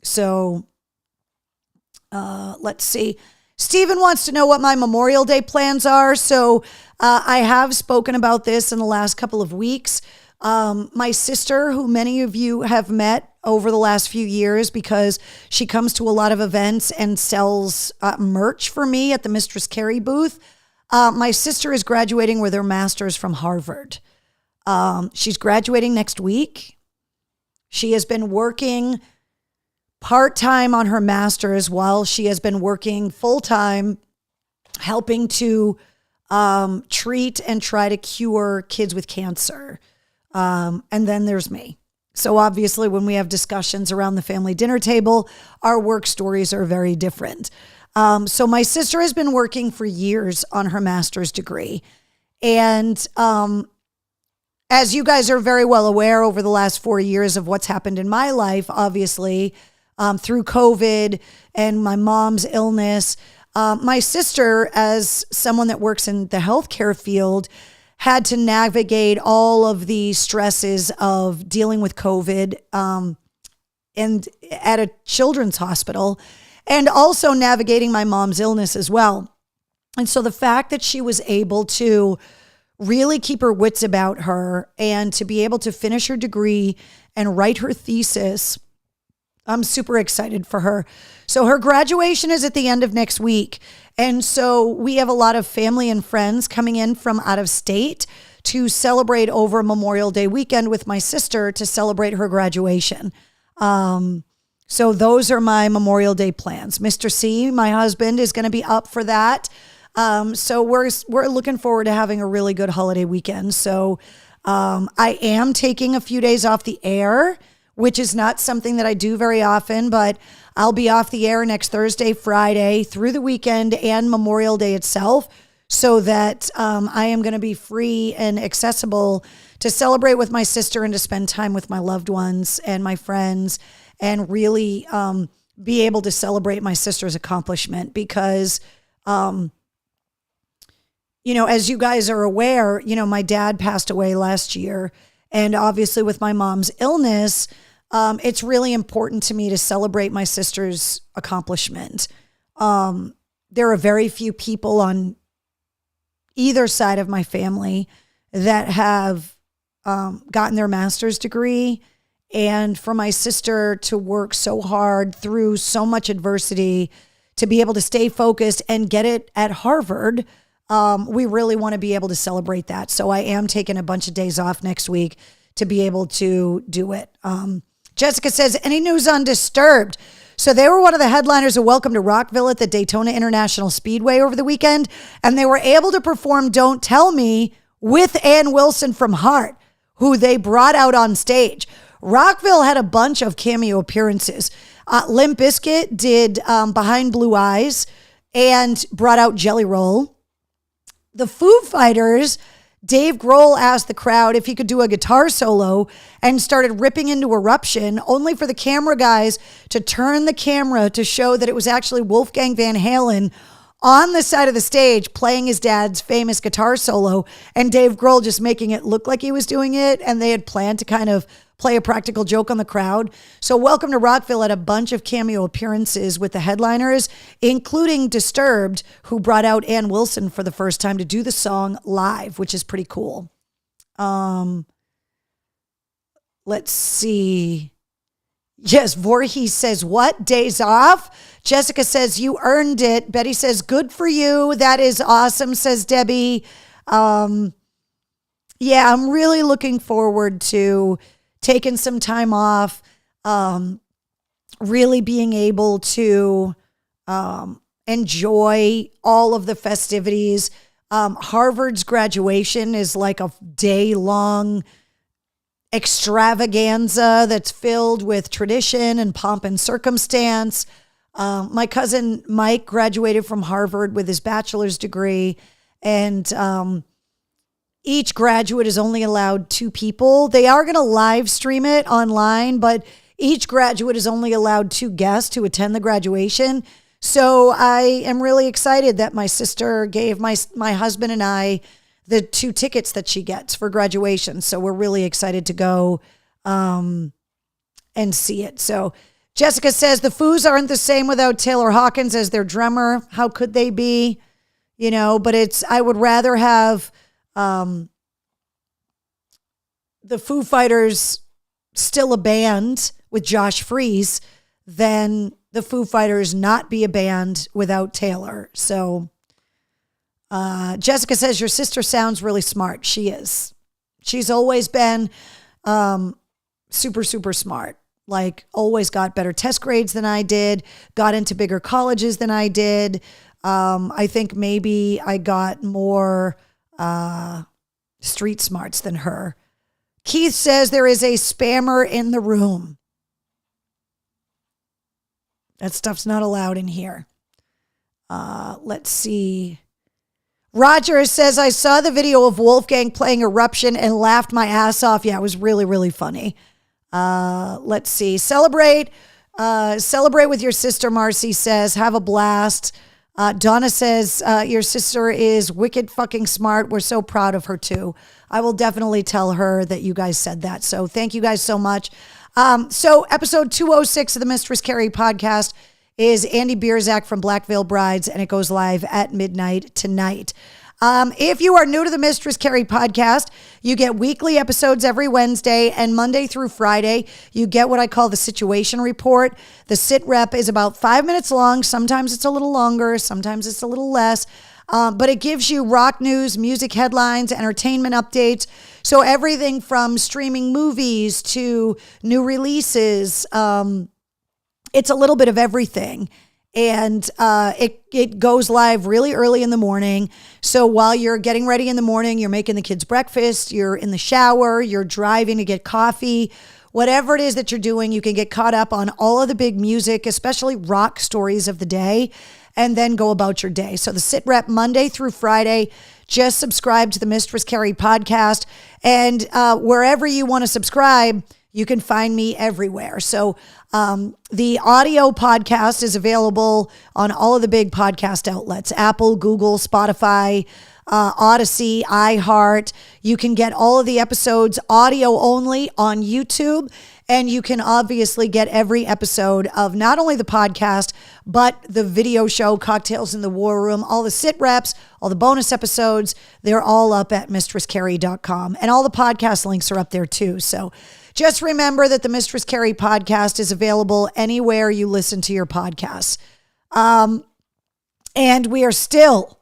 So let's see. Stephen wants to know what my Memorial Day plans are. So I have spoken about this in the last couple of weeks. My sister, who many of you have met over the last few years because she comes to a lot of events and sells merch for me at the Mistress Carrie booth. My sister is graduating with her master's from Harvard. She's graduating next week. She has been working part-time on her master's while she has been working full-time helping to treat and try to cure kids with cancer. And then there's me. So obviously when we have discussions around the family dinner table, our work stories are very different. So my sister has been working for years on her master's degree. And as you guys are very well aware, over the last 4 years of what's happened in my life, obviously, through COVID and my mom's illness, my sister, as someone that works in the healthcare field, had to navigate all of the stresses of dealing with COVID and at a children's hospital, and also navigating my mom's illness as well. And so the fact that she was able to really keep her wits about her and to be able to finish her degree and write her thesis, I'm super excited for her. So her graduation is at the end of next week. And so we have a lot of family and friends coming in from out of state to celebrate over Memorial Day weekend with my sister to celebrate her graduation. So those are my Memorial Day plans. Mr. C, my husband, is going to be up for that. So we're looking forward to having a really good holiday weekend. So I am taking a few days off the air, which is not something that I do very often, but I'll be off the air next Thursday, Friday, through the weekend and Memorial Day itself, so that I am going to be free and accessible to celebrate with my sister and to spend time with my loved ones and my friends and really be able to celebrate my sister's accomplishment because, as you guys are aware, my dad passed away last year. And obviously with my mom's illness, it's really important to me to celebrate my sister's accomplishment. There are very few people on either side of my family that have gotten their master's degree. And for my sister to work so hard through so much adversity to be able to stay focused and get it at Harvard, we really want to be able to celebrate that. So I am taking a bunch of days off next week to be able to do it. Jessica says, any news on Disturbed? So they were one of the headliners of Welcome to Rockville at the Daytona International Speedway over the weekend, and they were able to perform Don't Tell Me with Ann Wilson from Heart, who they brought out on stage. Rockville had a bunch of cameo appearances. Limp Bizkit did Behind Blue Eyes and brought out Jelly Roll. The Foo Fighters, Dave Grohl asked the crowd if he could do a guitar solo and started ripping into Eruption, only for the camera guys to turn the camera to show that it was actually Wolfgang Van Halen on the side of the stage playing his dad's famous guitar solo, and Dave Grohl just making it look like he was doing it, and they had planned to kind of play a practical joke on the crowd. So Welcome to Rockville had a bunch of cameo appearances with the headliners, including Disturbed, who brought out Ann Wilson for the first time to do the song live, which is pretty cool. Let's see. Yes, Voorhees says, what? Days off? Jessica says, you earned it. Betty says, good for you. That is awesome, says Debbie. Yeah, I'm really looking forward to taking some time off, really being able to enjoy all of the festivities. Harvard's graduation is like a day-long extravaganza that's filled with tradition and pomp and circumstance. My cousin Mike graduated from Harvard with his bachelor's degree, and each graduate is only allowed 2 people. They are going to live stream it online, but each graduate is only allowed 2 guests to attend the graduation. So I am really excited that my sister gave my husband and I the 2 tickets that she gets for graduation. So we're really excited to go and see it. So Jessica says the Foos aren't the same without Taylor Hawkins as their drummer. How could they be? You know, but I would rather have the Foo Fighters still a band with Josh Freese than the Foo Fighters not be a band without Taylor. So Jessica says your sister sounds really smart. She is. She's always been super, super smart. Like always got better test grades than I did, got into bigger colleges than I did. I think maybe I got more street smarts than her. Keith says there is a spammer in the room. That stuff's not allowed in here. Let's see. Roger says, I saw the video of Wolfgang playing Eruption and laughed my ass off. Yeah, it was really, really funny. Let's see. Celebrate with your sister, Marcy says. Have a blast. Donna says, your sister is wicked fucking smart. We're so proud of her too. I will definitely tell her that you guys said that. So thank you guys so much. So episode 206 of the Mistress Carrie podcast is Andy Bierzak from Black Veil Brides, and it goes live at midnight tonight. If you are new to the Mistress Carrie podcast, you get weekly episodes every Wednesday, and Monday through Friday, you get what I call the situation report. The sit rep is about 5 minutes long. Sometimes it's a little longer. Sometimes it's a little less. But it gives you rock news, music headlines, entertainment updates. So everything from streaming movies to new releases. It's a little bit of everything. And it goes live really early in the morning. So while you're getting ready in the morning, you're making the kids breakfast, you're in the shower, you're driving to get coffee, whatever it is that you're doing, you can get caught up on all of the big music, especially rock stories of the day, and then go about your day. So the sit rep Monday through Friday, just subscribe to the Mistress Carrie podcast. And wherever you want to subscribe, you can find me everywhere. So the audio podcast is available on all of the big podcast outlets, Apple, Google, Spotify, Odyssey, iHeart. You can get all of the episodes audio only on YouTube. And you can obviously get every episode of not only the podcast, but the video show, Cocktails in the War Room, all the sit reps, all the bonus episodes. They're all up at mistresscarrie.com. And all the podcast links are up there too. So just remember that the Mistress Carrie podcast is available anywhere you listen to your podcasts. And we are still,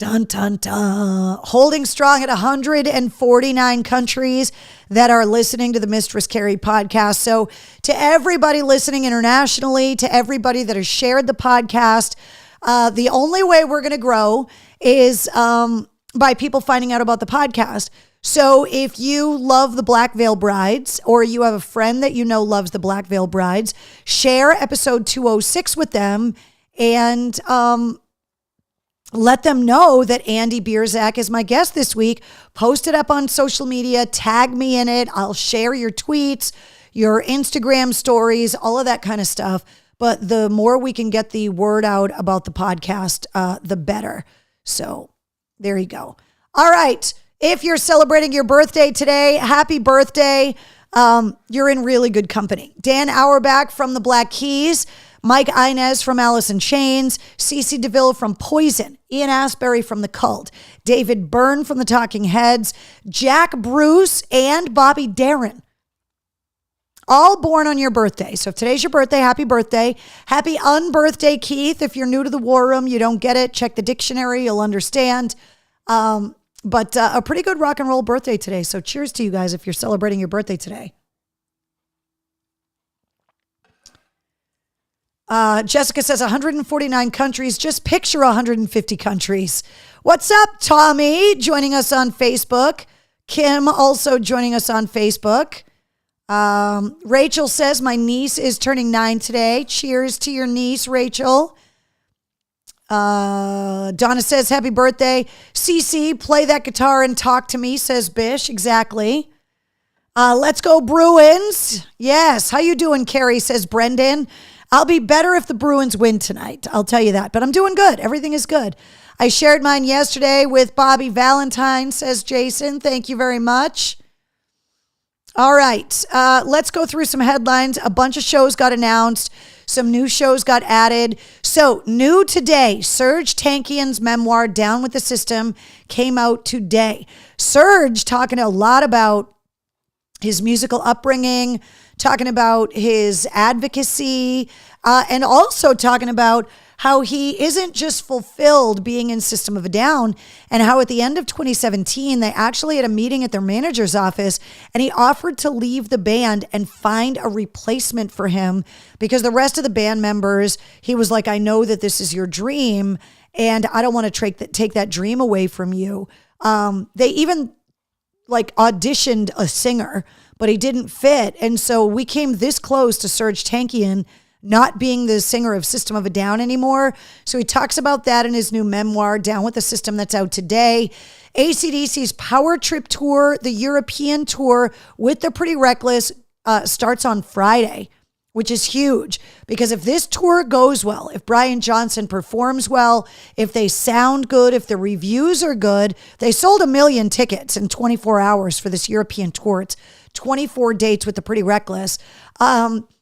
holding strong at 149 countries that are listening to the Mistress Carrie podcast. So to everybody listening internationally, to everybody that has shared the podcast, the only way we're going to grow is by people finding out about the podcast. So if you love the Black Veil Brides, or you have a friend that you know loves the Black Veil Brides, share episode 206 with them and let them know that Andy Bierzak is my guest this week. Post it up on social media, tag me in it. I'll share your tweets, your Instagram stories, all of that kind of stuff. But the more we can get the word out about the podcast, the better. So there you go. All right. If you're celebrating your birthday today, happy birthday. You're in really good company. Dan Auerbach from the Black Keys, Mike Inez from Alice in Chains, Cece DeVille from Poison, Ian Astbury from The Cult, David Byrne from The Talking Heads, Jack Bruce, and Bobby Darin. All born on your birthday. So if today's your birthday, happy birthday. Happy unbirthday, Keith. If you're new to the War Room, you don't get it, check the dictionary, you'll understand. But a pretty good rock and roll birthday today. So cheers to you guys if you're celebrating your birthday today. Jessica says 149 countries. Just picture 150 countries. What's up, Tommy? Joining us on Facebook. Kim also joining us on Facebook. Rachel says my niece is turning 9 today. Cheers to your niece, Rachel. Donna says, happy birthday. CC, play that guitar and talk to me, says Bish. Exactly. Let's go Bruins. Yes. How you doing, Carrie, says Brendan. I'll be better if the Bruins win tonight. I'll tell you that. But I'm doing good. Everything is good. I shared mine yesterday with Bobby Valentine, says Jason. Thank you very much. All right. Let's go through some headlines. A bunch of shows got announced. Some new shows got added. So new today, Serj Tankian's memoir, Down with the System, came out today. Serj talking a lot about his musical upbringing, talking about his advocacy, and also talking about how he isn't just fulfilled being in System of a Down, and how at the end of 2017, they actually had a meeting at their manager's office, and he offered to leave the band and find a replacement for him because the rest of the band members, he was like, I know that this is your dream, and I don't want to take that dream away from you. They even auditioned a singer, but he didn't fit. And so we came this close to Serj Tankian not being the singer of System of a Down anymore. So he talks about that in his new memoir, Down with the System, that's out today. AC/DC's Power Trip Tour, the European tour with the Pretty Reckless, starts on Friday, which is huge because if this tour goes well, if Brian Johnson performs well, if they sound good, if the reviews are good, they sold 1 million tickets in 24 hours for this European tour. It's 24 dates with the Pretty Reckless.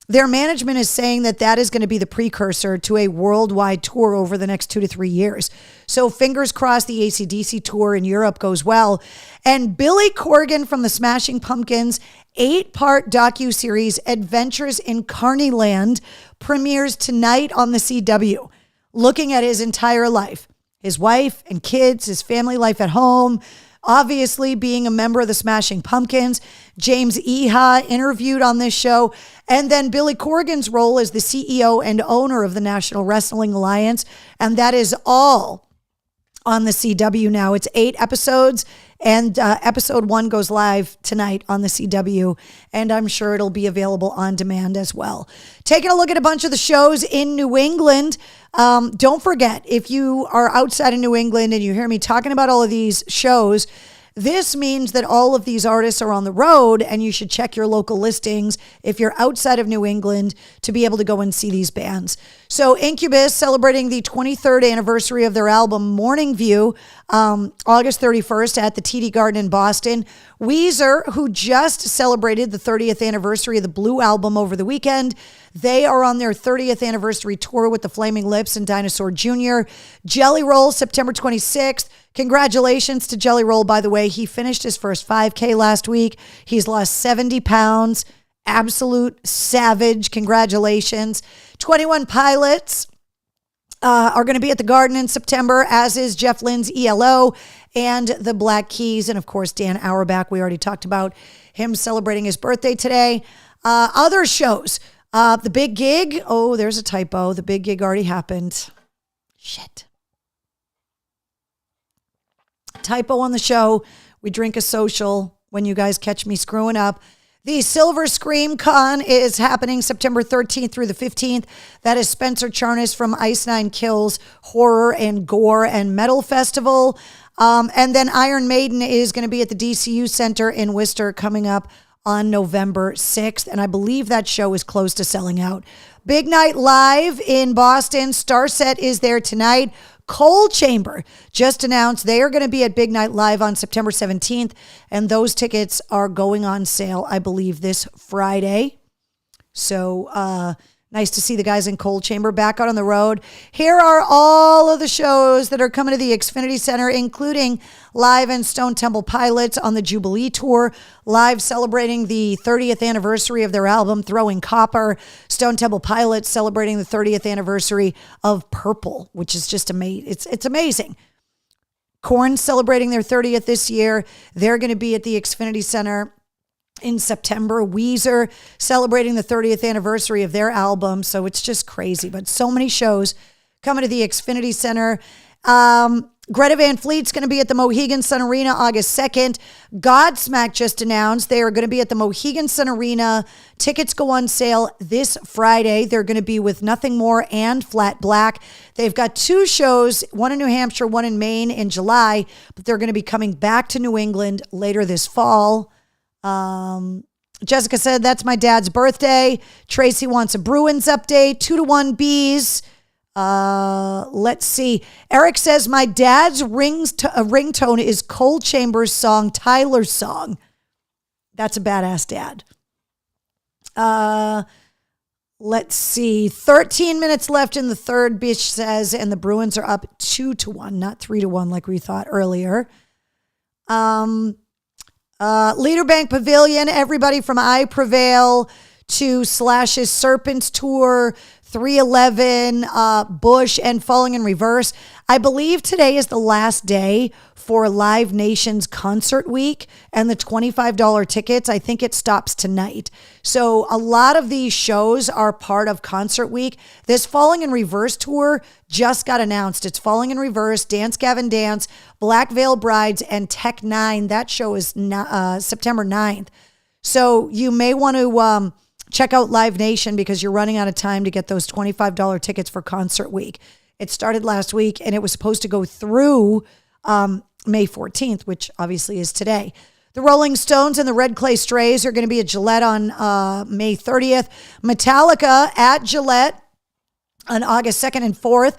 Their management is saying that is going to be the precursor to a worldwide tour over the next 2 to 3 years. So fingers crossed the AC/DC tour in Europe goes well. And Billy Corgan from the Smashing Pumpkins' 8-part docuseries Adventures in Carneyland premieres tonight on the CW, looking at his entire life, his wife and kids, his family life at home, obviously being a member of the Smashing Pumpkins. James Iha interviewed on this show. And then Billy Corgan's role as the CEO and owner of the National Wrestling Alliance. And that is all on the CW now. It's 8 episodes, and episode 1 goes live tonight on the CW, and I'm sure it'll be available on demand as well. Taking a look at a bunch of the shows in New England. Don't forget, if you are outside of New England and you hear me talking about all of these shows, this means that all of these artists are on the road, and you should check your local listings if you're outside of New England to be able to go and see these bands. So Incubus celebrating the 23rd anniversary of their album Morning View, August 31st at the TD Garden in Boston. Weezer, who just celebrated the 30th anniversary of the Blue Album over the weekend, they are on their 30th anniversary tour with the Flaming Lips and Dinosaur Jr. Jelly Roll, September 26th. Congratulations to Jelly Roll, by the way. He finished his first 5K last week. He's lost 70 pounds. Absolute savage. Congratulations. 21 Pilots are going to be at the Garden in September, as is Jeff Lynne's ELO and the Black Keys. And, of course, Dan Auerbach. We already talked about him celebrating his birthday today. Other shows. The Big Gig. Oh, there's a typo. The Big Gig already happened. Shit. Typo on the show. We drink a social when you guys catch me screwing up. The Silver Scream Con is happening September 13th through the 15th. That is Spencer Charnas from Ice Nine Kills Horror and Gore and Metal Festival. And then Iron Maiden is going to be at the DCU Center in Worcester coming up on November 6th. And I believe that show is close to selling out. Big Night Live in Boston. Starset is there tonight. Coal Chamber just announced they are going to be at Big Night Live on September 17th, and those tickets are going on sale, I believe, this Friday. So nice to see the guys in Coal Chamber back out on the road. Here are all of the shows that are coming to the Xfinity Center, including Live and Stone Temple Pilots on the Jubilee Tour, Live celebrating the 30th anniversary of their album, Throwing Copper, Stone Temple Pilots celebrating the 30th anniversary of Purple, which is just amazing. It's amazing. Korn celebrating their 30th this year. They're going to be at the Xfinity Center in September. Weezer celebrating the 30th anniversary of their album. So it's just crazy, but so many shows coming to the Xfinity Center. Greta Van Fleet's going to be at the Mohegan Sun Arena August 2nd. Godsmack just announced they are going to be at the Mohegan Sun Arena. Tickets go on sale this Friday. They're going to be with Nothing More and Flat Black. They've got two shows, one in New Hampshire, one in Maine in July, but they're going to be coming back to New England later this fall. Jessica said, that's my dad's birthday. Tracy wants a Bruins update. 2-1 Bees. Let's see. Eric says, my dad's ringtone is Coal Chamber's song, Tyler's Song. That's a badass dad. Let's see. 13 minutes left in the third, Bish says, and the Bruins are up 2-1, not 3-1 like we thought earlier. Leaderbank Pavilion, everybody from I Prevail to Slash's Serpents Tour, 311, Bush, and Falling in Reverse. I believe today is the last day for Live Nation's concert week and the $25 tickets. I think it stops tonight. So a lot of these shows are part of concert week. This Falling in Reverse tour just got announced. It's Falling in Reverse, Dance Gavin Dance, Black Veil Brides, and Tech Nine. That show is September 9th. So you may want to check out Live Nation because you're running out of time to get those $25 tickets for concert week. It started last week and it was supposed to go through May 14th, which obviously is today. The Rolling Stones and the Red Clay Strays are going to be at Gillette on May 30th. Metallica at Gillette on August 2nd and 4th.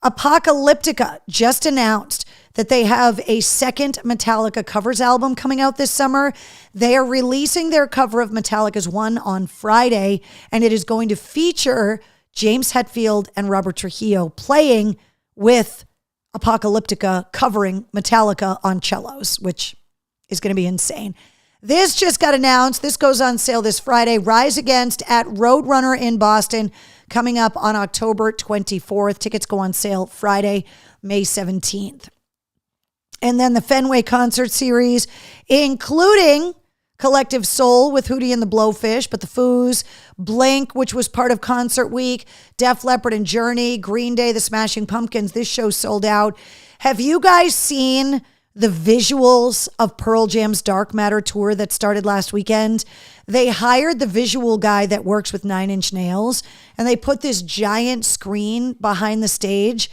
Apocalyptica just announced that they have a second Metallica covers album coming out this summer. They are releasing their cover of Metallica's One on Friday, and it is going to feature James Hetfield and Robert Trujillo playing with Apocalyptica covering Metallica on cellos, which is going to be insane. This just got announced. This goes on sale this Friday. Rise Against at Roadrunner in Boston coming up on October 24th. Tickets go on sale Friday, May 17th. And then the Fenway Concert Series, including Collective Soul with Hootie and the Blowfish, but the Foos, Blink, which was part of Concert Week, Def Leppard and Journey, Green Day, the Smashing Pumpkins. This show sold out. Have you guys seen the visuals of Pearl Jam's Dark Matter tour that started last weekend? They hired the visual guy that works with Nine Inch Nails, and they put this giant screen behind the stage.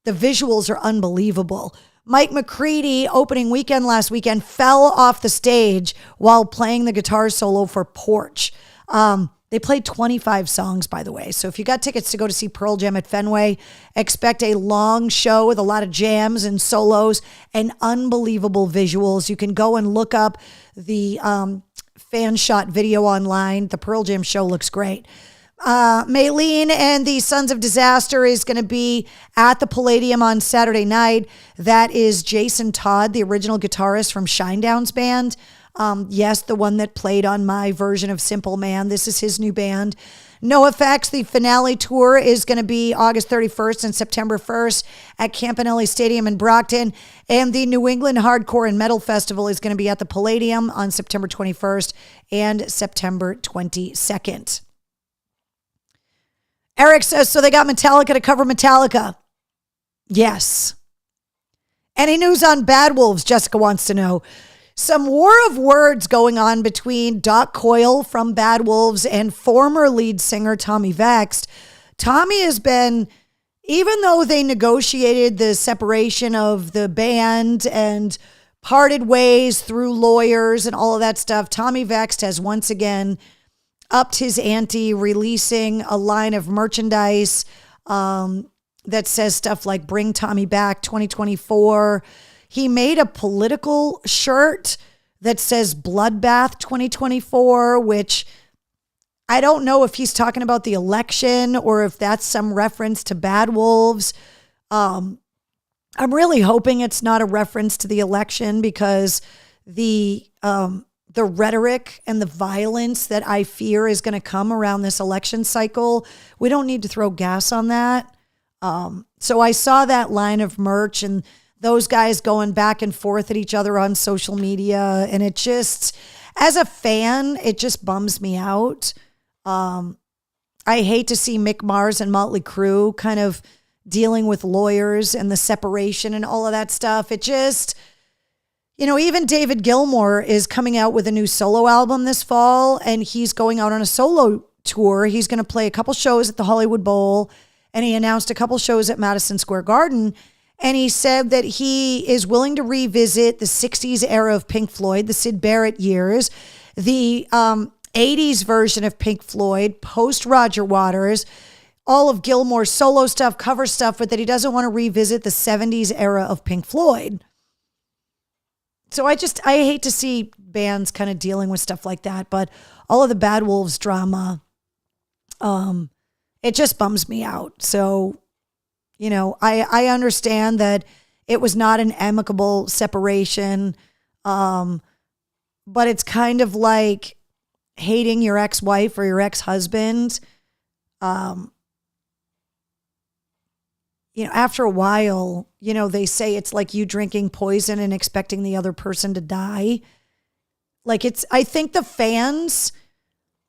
The visuals are unbelievable. Mike McCready, opening weekend last weekend, fell off the stage while playing the guitar solo for Porch. They played 25 songs, by the way. So if you got tickets to go to see Pearl Jam at Fenway, expect a long show with a lot of jams and solos and unbelievable visuals. You can go and look up the fan shot video online. The Pearl Jam show looks great. Maylene and the Sons of Disaster is going to be at the Palladium on Saturday night. That is Jason Todd, the original guitarist from Shinedown's band. Yes, the one that played on my version of Simple Man. This is his new band. NoFX, the finale tour is going to be August 31st and September 1st at Campanelli Stadium in Brockton. And the New England Hardcore and Metal Festival is going to be at the Palladium on September 21st and September 22nd. Eric says, so they got Metallica to cover Metallica. Yes. Any news on Bad Wolves, Jessica wants to know. Some war of words going on between Doc Coyle from Bad Wolves and former lead singer Tommy Vext. Tommy has been, even though they negotiated the separation of the band and parted ways through lawyers and all of that stuff, Tommy Vext has once again upped his ante, releasing a line of merchandise that says stuff like "Bring Tommy Back 2024." He made a political shirt that says "Bloodbath 2024," which I don't know if he's talking about the election or if that's some reference to Bad Wolves. I'm really hoping it's not a reference to the election, because the rhetoric and the violence that I fear is going to come around this election cycle, we don't need to throw gas on that. So I saw that line of merch and those guys going back and forth at each other on social media. And it just, as a fan, it just bums me out. I hate to see Mick Mars and Motley Crue kind of dealing with lawyers and the separation and all of that stuff. It just, even David Gilmour is coming out with a new solo album this fall, and he's going out on a solo tour. He's going to play a couple shows at the Hollywood Bowl, and he announced a couple shows at Madison Square Garden. And he said that he is willing to revisit the 60s era of Pink Floyd, the Syd Barrett years, the 80s version of Pink Floyd, post Roger Waters, all of Gilmour's solo stuff, cover stuff, but that he doesn't want to revisit the 70s era of Pink Floyd. So I hate to see bands kind of dealing with stuff like that, but all of the Bad Wolves drama, it just bums me out. So, I understand that it was not an amicable separation, but it's kind of like hating your ex-wife or your ex-husband. After a while, they say it's like you drinking poison and expecting the other person to die. I think the fans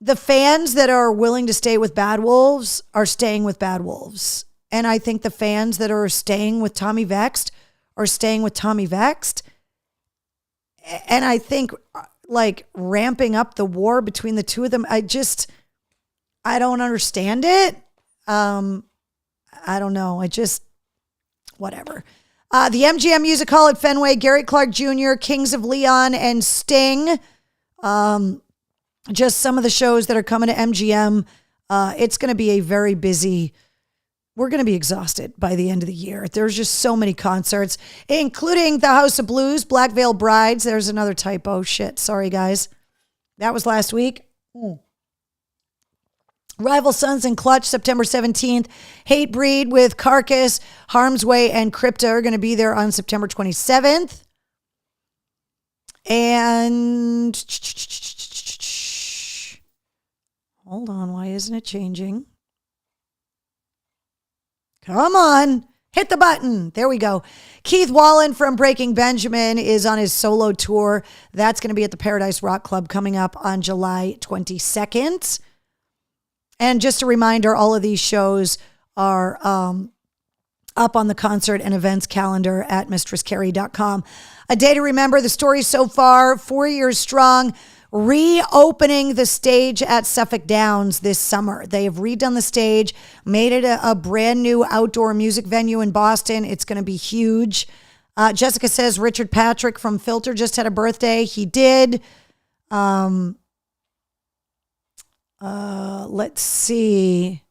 that are willing to stay with Bad Wolves are staying with Bad Wolves. And I think the fans that are staying with Tommy Vext are staying with Tommy Vext. And I think ramping up the war between the two of them, I don't understand it. I don't know. Whatever. The MGM Music Hall at Fenway, Gary Clark Jr., Kings of Leon, and Sting. Just some of the shows that are coming to MGM. It's going to be a very busy, we're going to be exhausted by the end of the year. There's just so many concerts, including the House of Blues, Black Veil Brides. There's another typo. Shit. Sorry, guys. That was last week. Rival Sons and Clutch, September 17th. Hatebreed with Carcass, Harm's Way, and Crypta are going to be there on September 27th. And hold on, why isn't it changing? Come on, hit the button. There we go. Keith Wallen from Breaking Benjamin is on his solo tour. That's going to be at the Paradise Rock Club coming up on July 22nd. And just a reminder, all of these shows are up on the concert and events calendar at mistresscarrie.com. A day to remember, the story so far, 4 years strong, reopening the stage at Suffolk Downs this summer. They have redone the stage, made it a brand new outdoor music venue in Boston. It's going to be huge. Jessica says Richard Patrick from Filter just had a birthday. He did. Let's see.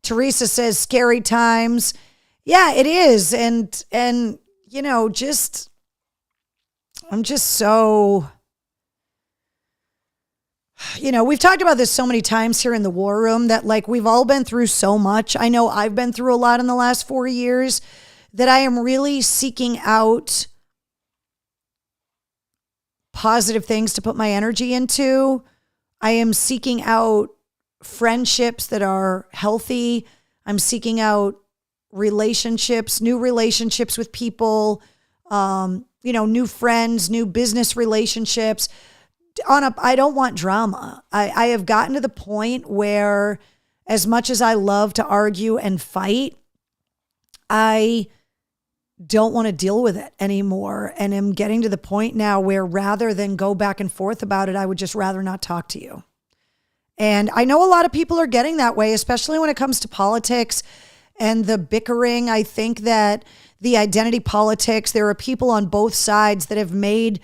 Teresa says scary times. Yeah, it is. And I'm just so, we've talked about this so many times here in the War Room that we've all been through so much. I know I've been through a lot in the last 4 years that I am really seeking out positive things to put my energy into. I am seeking out friendships that are healthy. I'm seeking out relationships, new relationships with people, new friends, new business relationships. I don't want drama. I have gotten to the point where, as much as I love to argue and fight, I don't want to deal with it anymore. And am getting to the point now where rather than go back and forth about it, I would just rather not talk to you. And I know a lot of people are getting that way, especially when it comes to politics and the bickering. I think that the identity politics, there are people on both sides that have made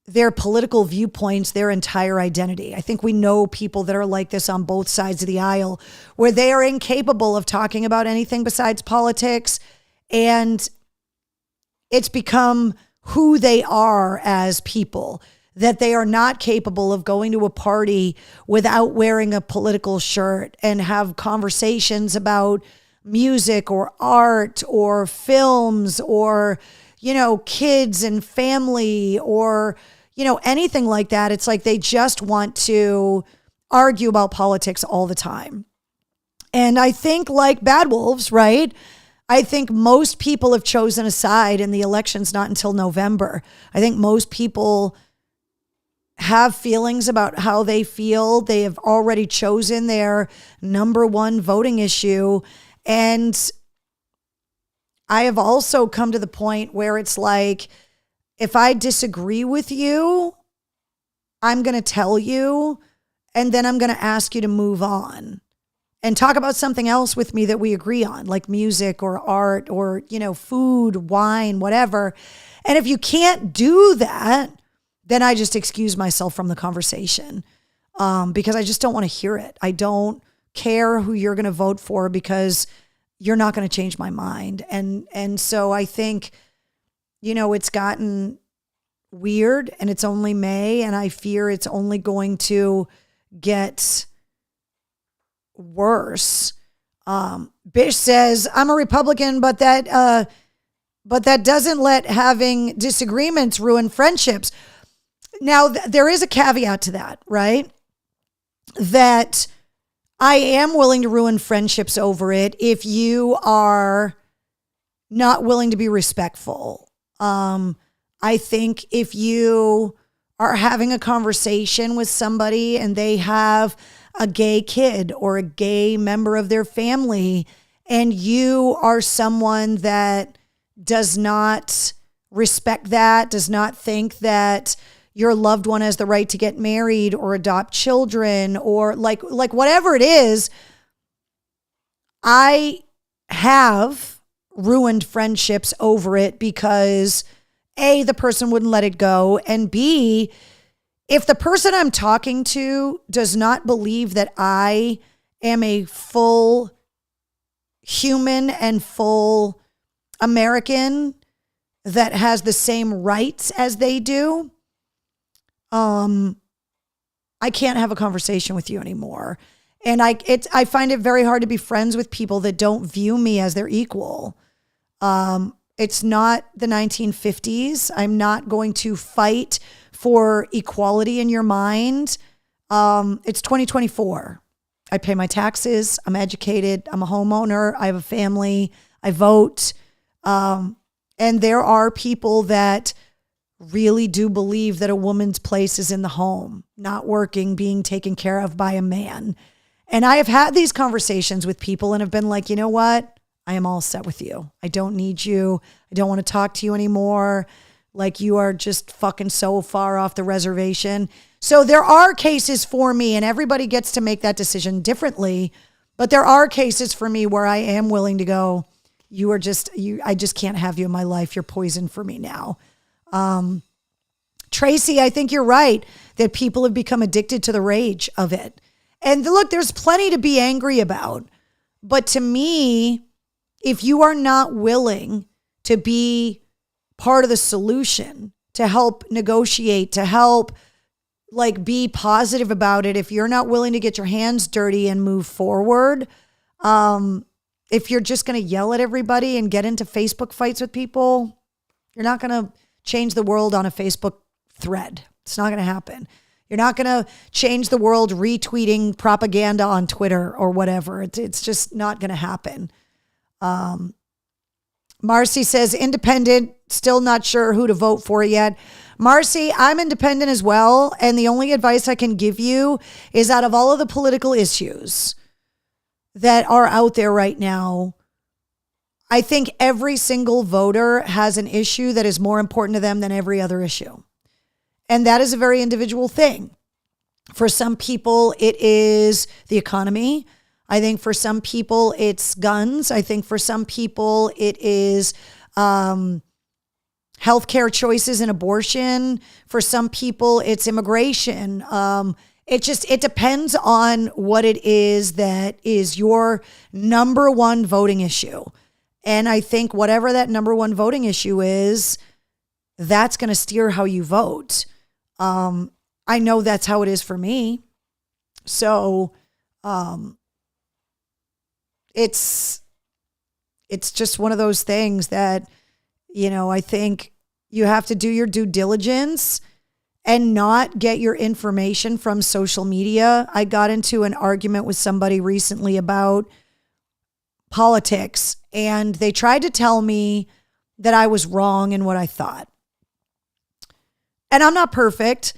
their political viewpoints their entire identity. I think we know people that are like this on both sides of the aisle, where they are incapable of talking about anything besides politics. And it's become who they are as people, that they are not capable of going to a party without wearing a political shirt and have conversations about music or art or films or, kids and family or, anything like that. It's like they just want to argue about politics all the time. And I think, like Bad Wolves, right? I think most people have chosen a side, and the election's not until November. I think most people have feelings about how they feel. They have already chosen their number one voting issue. And I have also come to the point where it's like, if I disagree with you, I'm going to tell you, and then I'm going to ask you to move on and talk about something else with me that we agree on, like music or art or, food, wine, whatever. And if you can't do that, then I just excuse myself from the conversation because I just don't want to hear it. I don't care who you're going to vote for because you're not going to change my mind. And so I think, it's gotten weird, and it's only May, and I fear it's only going to get worse. Bish says, I'm a Republican, but that doesn't let having disagreements ruin friendships. Now, there is a caveat to that, right? That I am willing to ruin friendships over it if you are not willing to be respectful. I think if you are having a conversation with somebody and they have a gay kid or a gay member of their family, and you are someone that does not respect that, does not think that your loved one has the right to get married or adopt children or like whatever it is, I have ruined friendships over it because A, the person wouldn't let it go, and B, if the person I'm talking to does not believe that I am a full human and full American that has the same rights as they do, I can't have a conversation with you anymore. And I find it very hard to be friends with people that don't view me as their equal. It's not the 1950s. I'm not going to fight for equality in your mind. It's 2024. I pay my taxes. I'm educated. I'm a homeowner. I have a family. I vote. And there are people that really do believe that a woman's place is in the home, not working, being taken care of by a man. And I have had these conversations with people and have been like, you know what? I am all set with you. I don't need you. I don't want to talk to you anymore. Like, you are just fucking so far off the reservation. So there are cases for me, and everybody gets to make that decision differently. But there are cases for me where I am willing to go, I just can't have you in my life. You're poison for me now. Tracy, I think you're right that people have become addicted to the rage of it. And look, there's plenty to be angry about. But to me, if you are not willing to be part of the solution, to help negotiate, to help be positive about it, if you're not willing to get your hands dirty and move forward, if you're just going to yell at everybody and get into Facebook fights with people, you're not going to change the world on a Facebook thread. It's not going to happen. You're not going to change the world retweeting propaganda on Twitter or whatever. It's just not going to happen. Marcy says, independent, still not sure who to vote for yet. Marcy, I'm independent as well. And the only advice I can give you is, out of all of the political issues that are out there right now, I think every single voter has an issue that is more important to them than every other issue. And that is a very individual thing. For some people, it is the economy. I think for some people, it's guns. I think for some people, it is healthcare choices and abortion. For some people, it's immigration. It depends on what it is that is your number one voting issue. And I think whatever that number one voting issue is, that's going to steer how you vote. I know that's how it is for me. So it's just one of those things that, I think you have to do your due diligence and not get your information from social media. I got into an argument with somebody recently about politics, and they tried to tell me that I was wrong in what I thought. And I'm not perfect,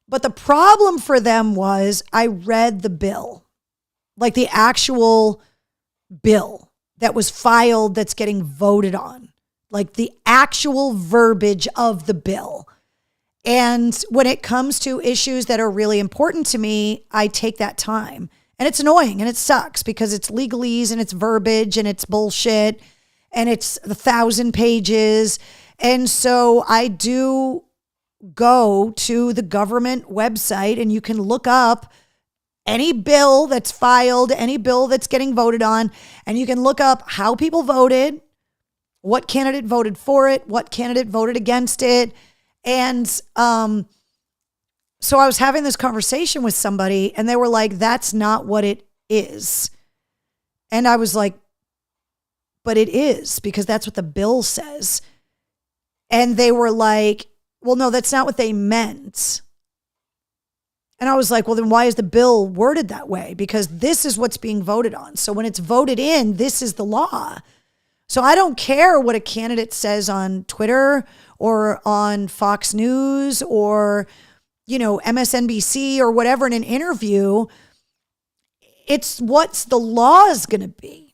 but the problem for them was I read the bill, like the actual bill that was filed that's getting voted on, like the actual verbiage of the bill. And when it comes to issues that are really important to me, I take that time. And it's annoying and it sucks because it's legalese and it's verbiage and it's bullshit and it's 1,000 pages. And so I do go to the government website and you can look up any bill that's filed, any bill that's getting voted on, and you can look up how people voted, what candidate voted for it, what candidate voted against it. And so I was having this conversation with somebody and they were like, that's not what it is. And I was like, but it is, because that's what the bill says. And they were like, well, no, that's not what they meant. And I was like, well, then why is the bill worded that way? Because this is what's being voted on. So when it's voted in, this is the law. So I don't care what a candidate says on Twitter or on Fox News or, MSNBC or whatever in an interview. It's what's the law is going to be.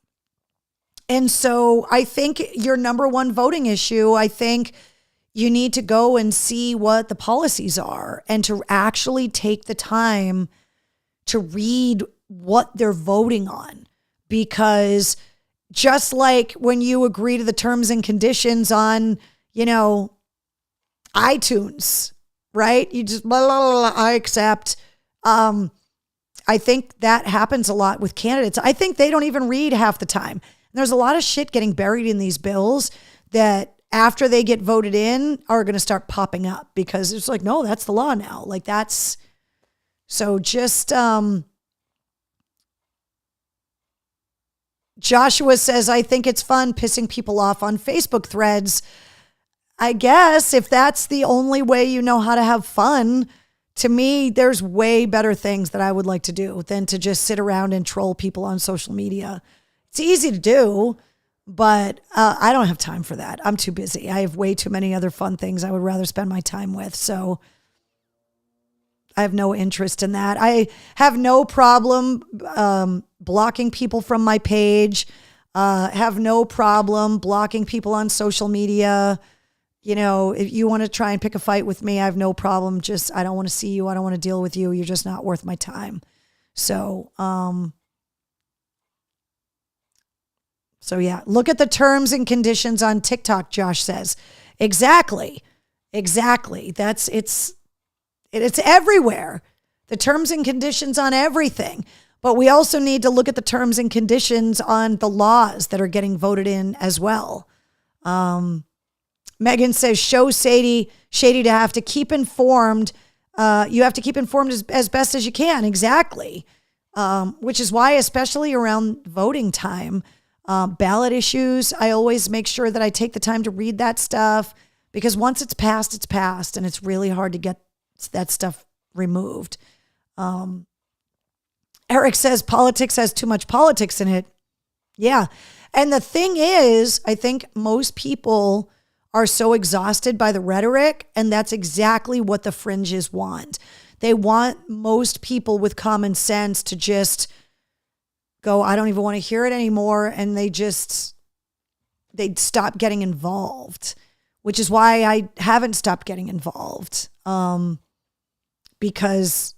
And so I think your number one voting issue, I think you need to go and see what the policies are and to actually take the time to read what they're voting on. Because just like when you agree to the terms and conditions on, iTunes, right? You just, blah, blah, blah, I accept. I think that happens a lot with candidates. I think they don't even read half the time. And there's a lot of shit getting buried in these bills that after they get voted in are going to start popping up because it's like, no, that's the law now. Like that's, so just, Joshua says, I think it's fun pissing people off on Facebook threads. I guess if that's the only way you know how to have fun, to me, there's way better things that I would like to do than to just sit around and troll people on social media. It's easy to do, but I don't have time for that. I'm too busy. I have way too many other fun things I would rather spend my time with. So I have no interest in that. I have no problem blocking people from my page. Have no problem blocking people on social media. If you want to try and pick a fight with me, I have no problem. Just, I don't want to see you. I don't want to deal with you. You're just not worth my time. So yeah, look at the terms and conditions on TikTok, Josh says. Exactly. It's everywhere. The terms and conditions on everything. But we also need to look at the terms and conditions on the laws that are getting voted in as well. Megan says, show Shady to have to keep informed. You have to keep informed as best as you can. Exactly. Which is why, especially around voting time, ballot issues, I always make sure that I take the time to read that stuff because once it's passed and it's really hard to get that stuff removed. Eric says politics has too much politics in it. Yeah. And the thing is, I think most people are so exhausted by the rhetoric, and that's exactly what the fringes want. They want most people with common sense to just go, I don't even want to hear it anymore. And they just they'd stop getting involved, which is why I haven't stopped getting involved. Because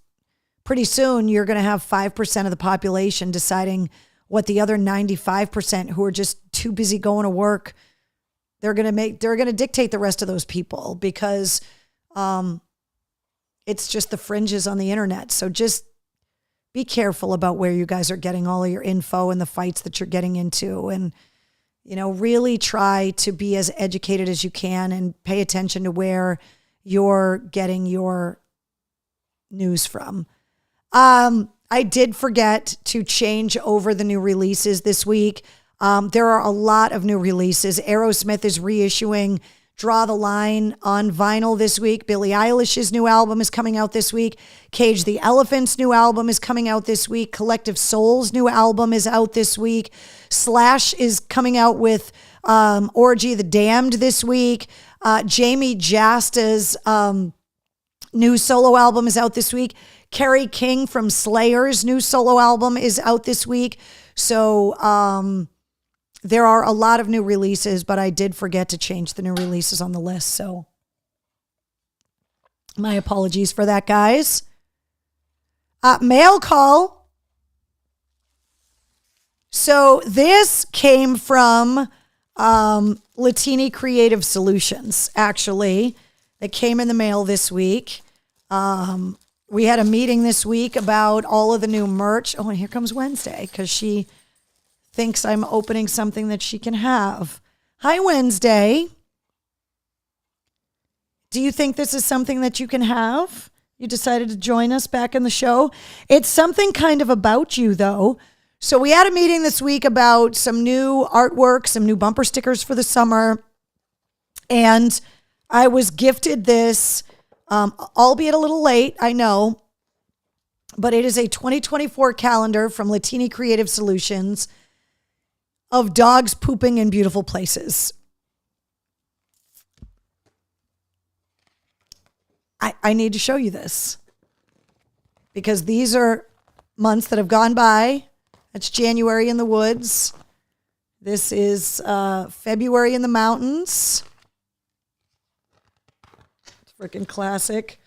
pretty soon you're going to have 5% of the population deciding what the other 95% who are just too busy going to work, they're going to dictate the rest of those people, because it's just the fringes on the internet. So just be careful about where you guys are getting all of your info and the fights that you're getting into, and, really try to be as educated as you can and pay attention to where you're getting your news from. I did forget to change over the new releases this week. There are a lot of new releases. Aerosmith is reissuing Draw the Line on vinyl this week. Billie Eilish's new album is coming out this week. Cage the Elephant's new album is coming out this week. Collective Soul's new album is out this week. Slash is coming out with Orgy of the Damned this week. Jamie Jasta's new solo album is out this week. Kerry King from Slayer's new solo album is out this week. So there are a lot of new releases, but I did forget to change the new releases on the list. So my apologies for that, guys. Mail call. So this came from Latini Creative Solutions, actually. That came in the mail this week. We had a meeting this week about all of the new merch. Oh, and here comes Wednesday, because she thinks I'm opening something that she can have. Hi, Wednesday. Do you think this is something that you can have? You decided to join us back in the show. It's something kind of about you, though. So we had a meeting this week about some new artwork, some new bumper stickers for the summer. And I was gifted this, albeit a little late, I know, but it is a 2024 calendar from Latini Creative Solutions of dogs pooping in beautiful places. I need to show you this, because these are months that have gone by. It's January in the woods. This is February in the mountains. Freaking classic.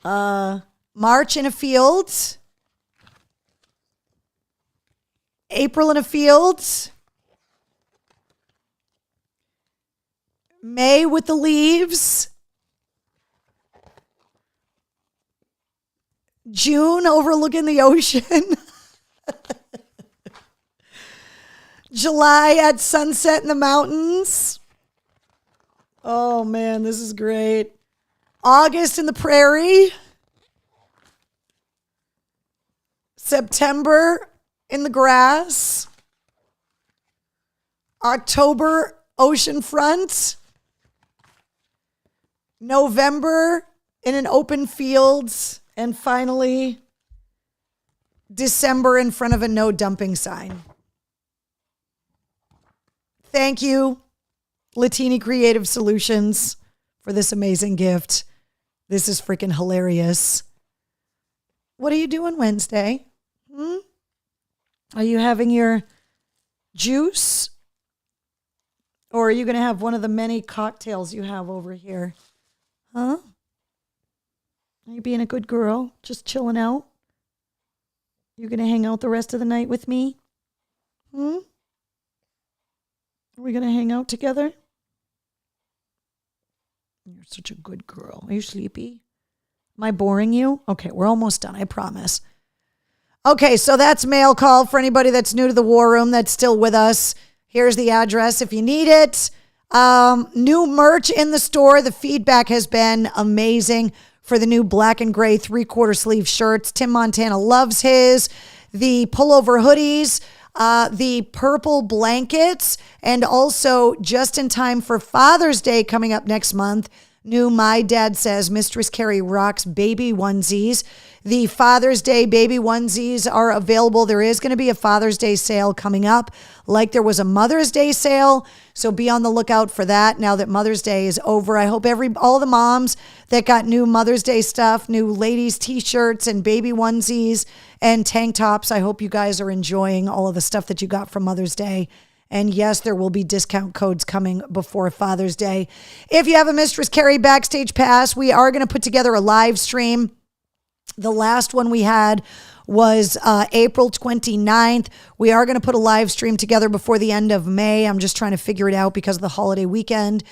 March in a field. April in a field. May with the leaves. June overlooking the ocean. July at sunset in the mountains. Oh man, this is great. August in the prairie. September in the grass. October, oceanfront. November in an open field. And finally, December in front of a no dumping sign. Thank you, Latini Creative Solutions, for this amazing gift. This is freaking hilarious. What are you doing Wednesday? Are you having your juice? Or are you going to have one of the many cocktails you have over here? Huh? Are you being a good girl? Just chilling out? You going to hang out the rest of the night with me? Are we going to hang out together? You're such a good girl. Are you sleepy? Am I boring you? Okay, we're almost done, I promise. Okay, so that's mail call for anybody that's new to the War Room that's still with us. Here's the address if you need it. New merch in the store. The feedback has been amazing for the new black and gray 3/4 sleeve shirts. Tim Montana loves his. The pullover hoodies, the purple blankets, and also just in time for Father's Day coming up next month, new My Dad Says Mistress Carrie Rocks baby onesies. The Father's Day baby onesies are available. There is going to be a Father's Day sale coming up, like there was a Mother's Day sale. So be on the lookout for that now that Mother's Day is over. I hope all the moms that got new Mother's Day stuff, new ladies t-shirts and baby onesies and tank tops, I hope you guys are enjoying all of the stuff that you got from Mother's Day And yes, there will be discount codes coming before Father's Day. If you have a Mistress Carrie Backstage Pass, we are going to put together a live stream. The last one we had was April 29th. We are going to put a live stream together before the end of May. I'm just trying to figure it out because of the holiday weekend.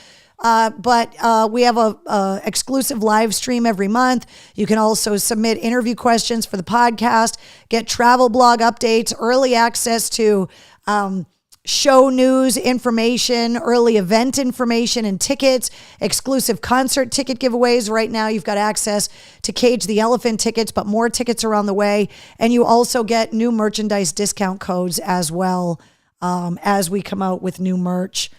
But we have a exclusive live stream every month. You can also submit interview questions for the podcast, get travel blog updates, early access to show news information, early event information and tickets, exclusive concert ticket giveaways. Right now, you've got access to Cage the Elephant tickets, but more tickets are on the way. And you also get new merchandise discount codes as well. As we come out with new merch,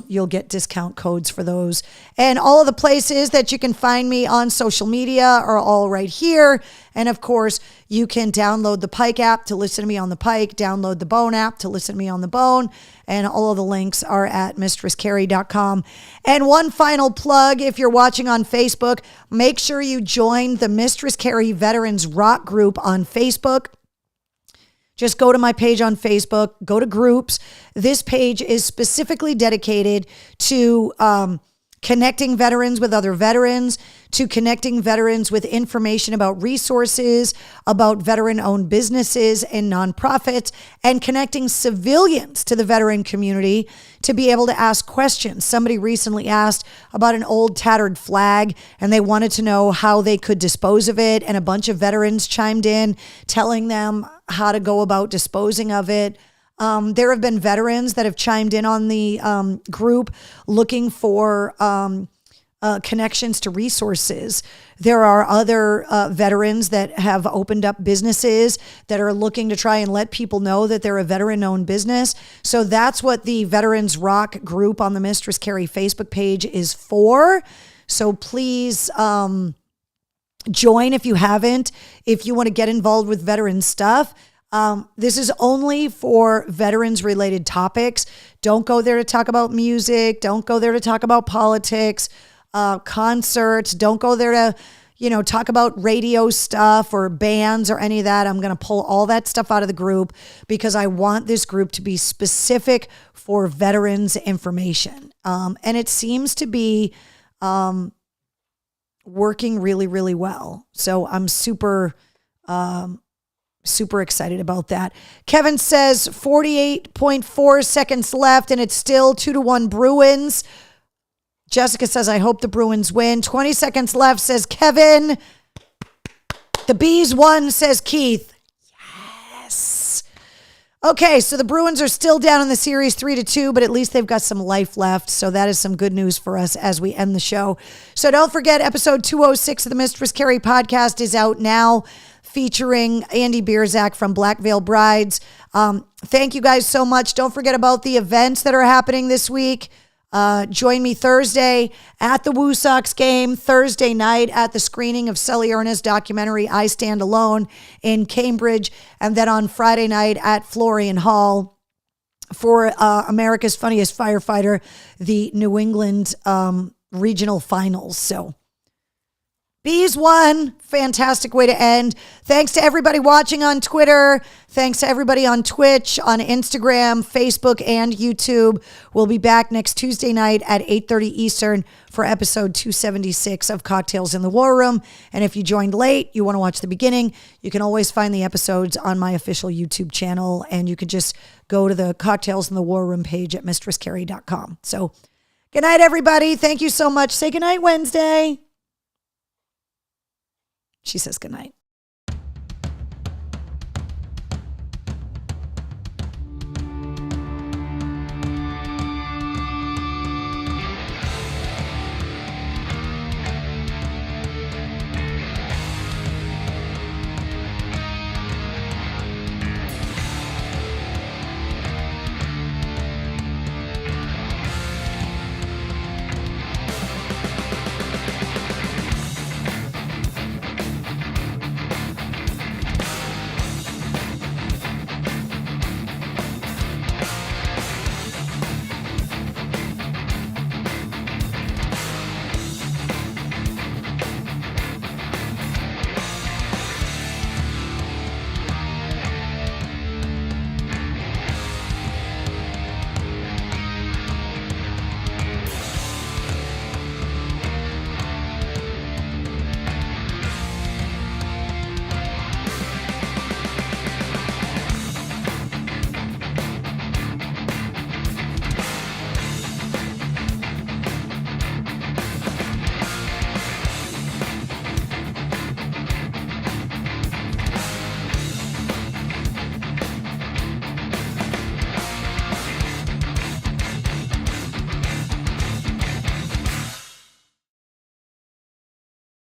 you'll get discount codes for those. And all of the places that you can find me on social media are all right here. And of course, you can download the Pike app to listen to me on the Pike, download the Bone app to listen to me on the Bone. And all of the links are at mistresscarrie.com. And one final plug, if you're watching on Facebook, make sure you join the Mistress Carrie Veterans Rock group on Facebook. Just go to my page on Facebook, go to groups. This page is specifically dedicated to connecting veterans with other veterans, to connecting veterans with information about resources, about veteran-owned businesses and nonprofits, and connecting civilians to the veteran community to be able to ask questions. Somebody recently asked about an old tattered flag, and they wanted to know how they could dispose of it, and a bunch of veterans chimed in, telling them how to go about disposing of it. There have been veterans that have chimed in on the group looking for connections to resources. There are other veterans that have opened up businesses that are looking to try and let people know that they're a veteran-owned business. So that's what the Veterans Rock group on the Mistress Carrie Facebook page is for. So please join if you haven't, if you want to get involved with veteran stuff. This is only for veterans related topics. Don't go there to talk about music. Don't go there to talk about politics, concerts. Don't go there to, talk about radio stuff or bands or any of that. I'm going to pull all that stuff out of the group because I want this group to be specific for veterans information. And it seems to be, working really, really well. So I'm super excited about that. Kevin says 48.4 seconds left and it's still 2-1 Bruins. Jessica says, I hope the Bruins win. 20 seconds left, says Kevin. The Bees won, says Keith. Yes. Okay, so the Bruins are still down in the series 3-2, but at least they've got some life left. So that is some good news for us as we end the show. So don't forget, episode 206 of the Mistress Carrie podcast is out now, featuring Andy Bierzak from Black Veil Brides. Thank you guys so much. Don't forget about the events that are happening this week. Join me Thursday at the Woo Sox game, Thursday night at the screening of Sully Erna's documentary, I Stand Alone in Cambridge, and then on Friday night at Florian Hall for America's Funniest Firefighter, the New England regional finals. So Bees won. Fantastic way to end. Thanks to everybody watching on Twitter. Thanks to everybody on Twitch, on Instagram, Facebook, and YouTube. We'll be back next Tuesday night at 8:30 Eastern for episode 276 of Cocktails in the War Room. And if you joined late, you want to watch the beginning, you can always find the episodes on my official YouTube channel. And you can just go to the Cocktails in the War Room page at mistresscarrie.com. So good night, everybody. Thank you so much. Say good night, Wednesday. She says goodnight.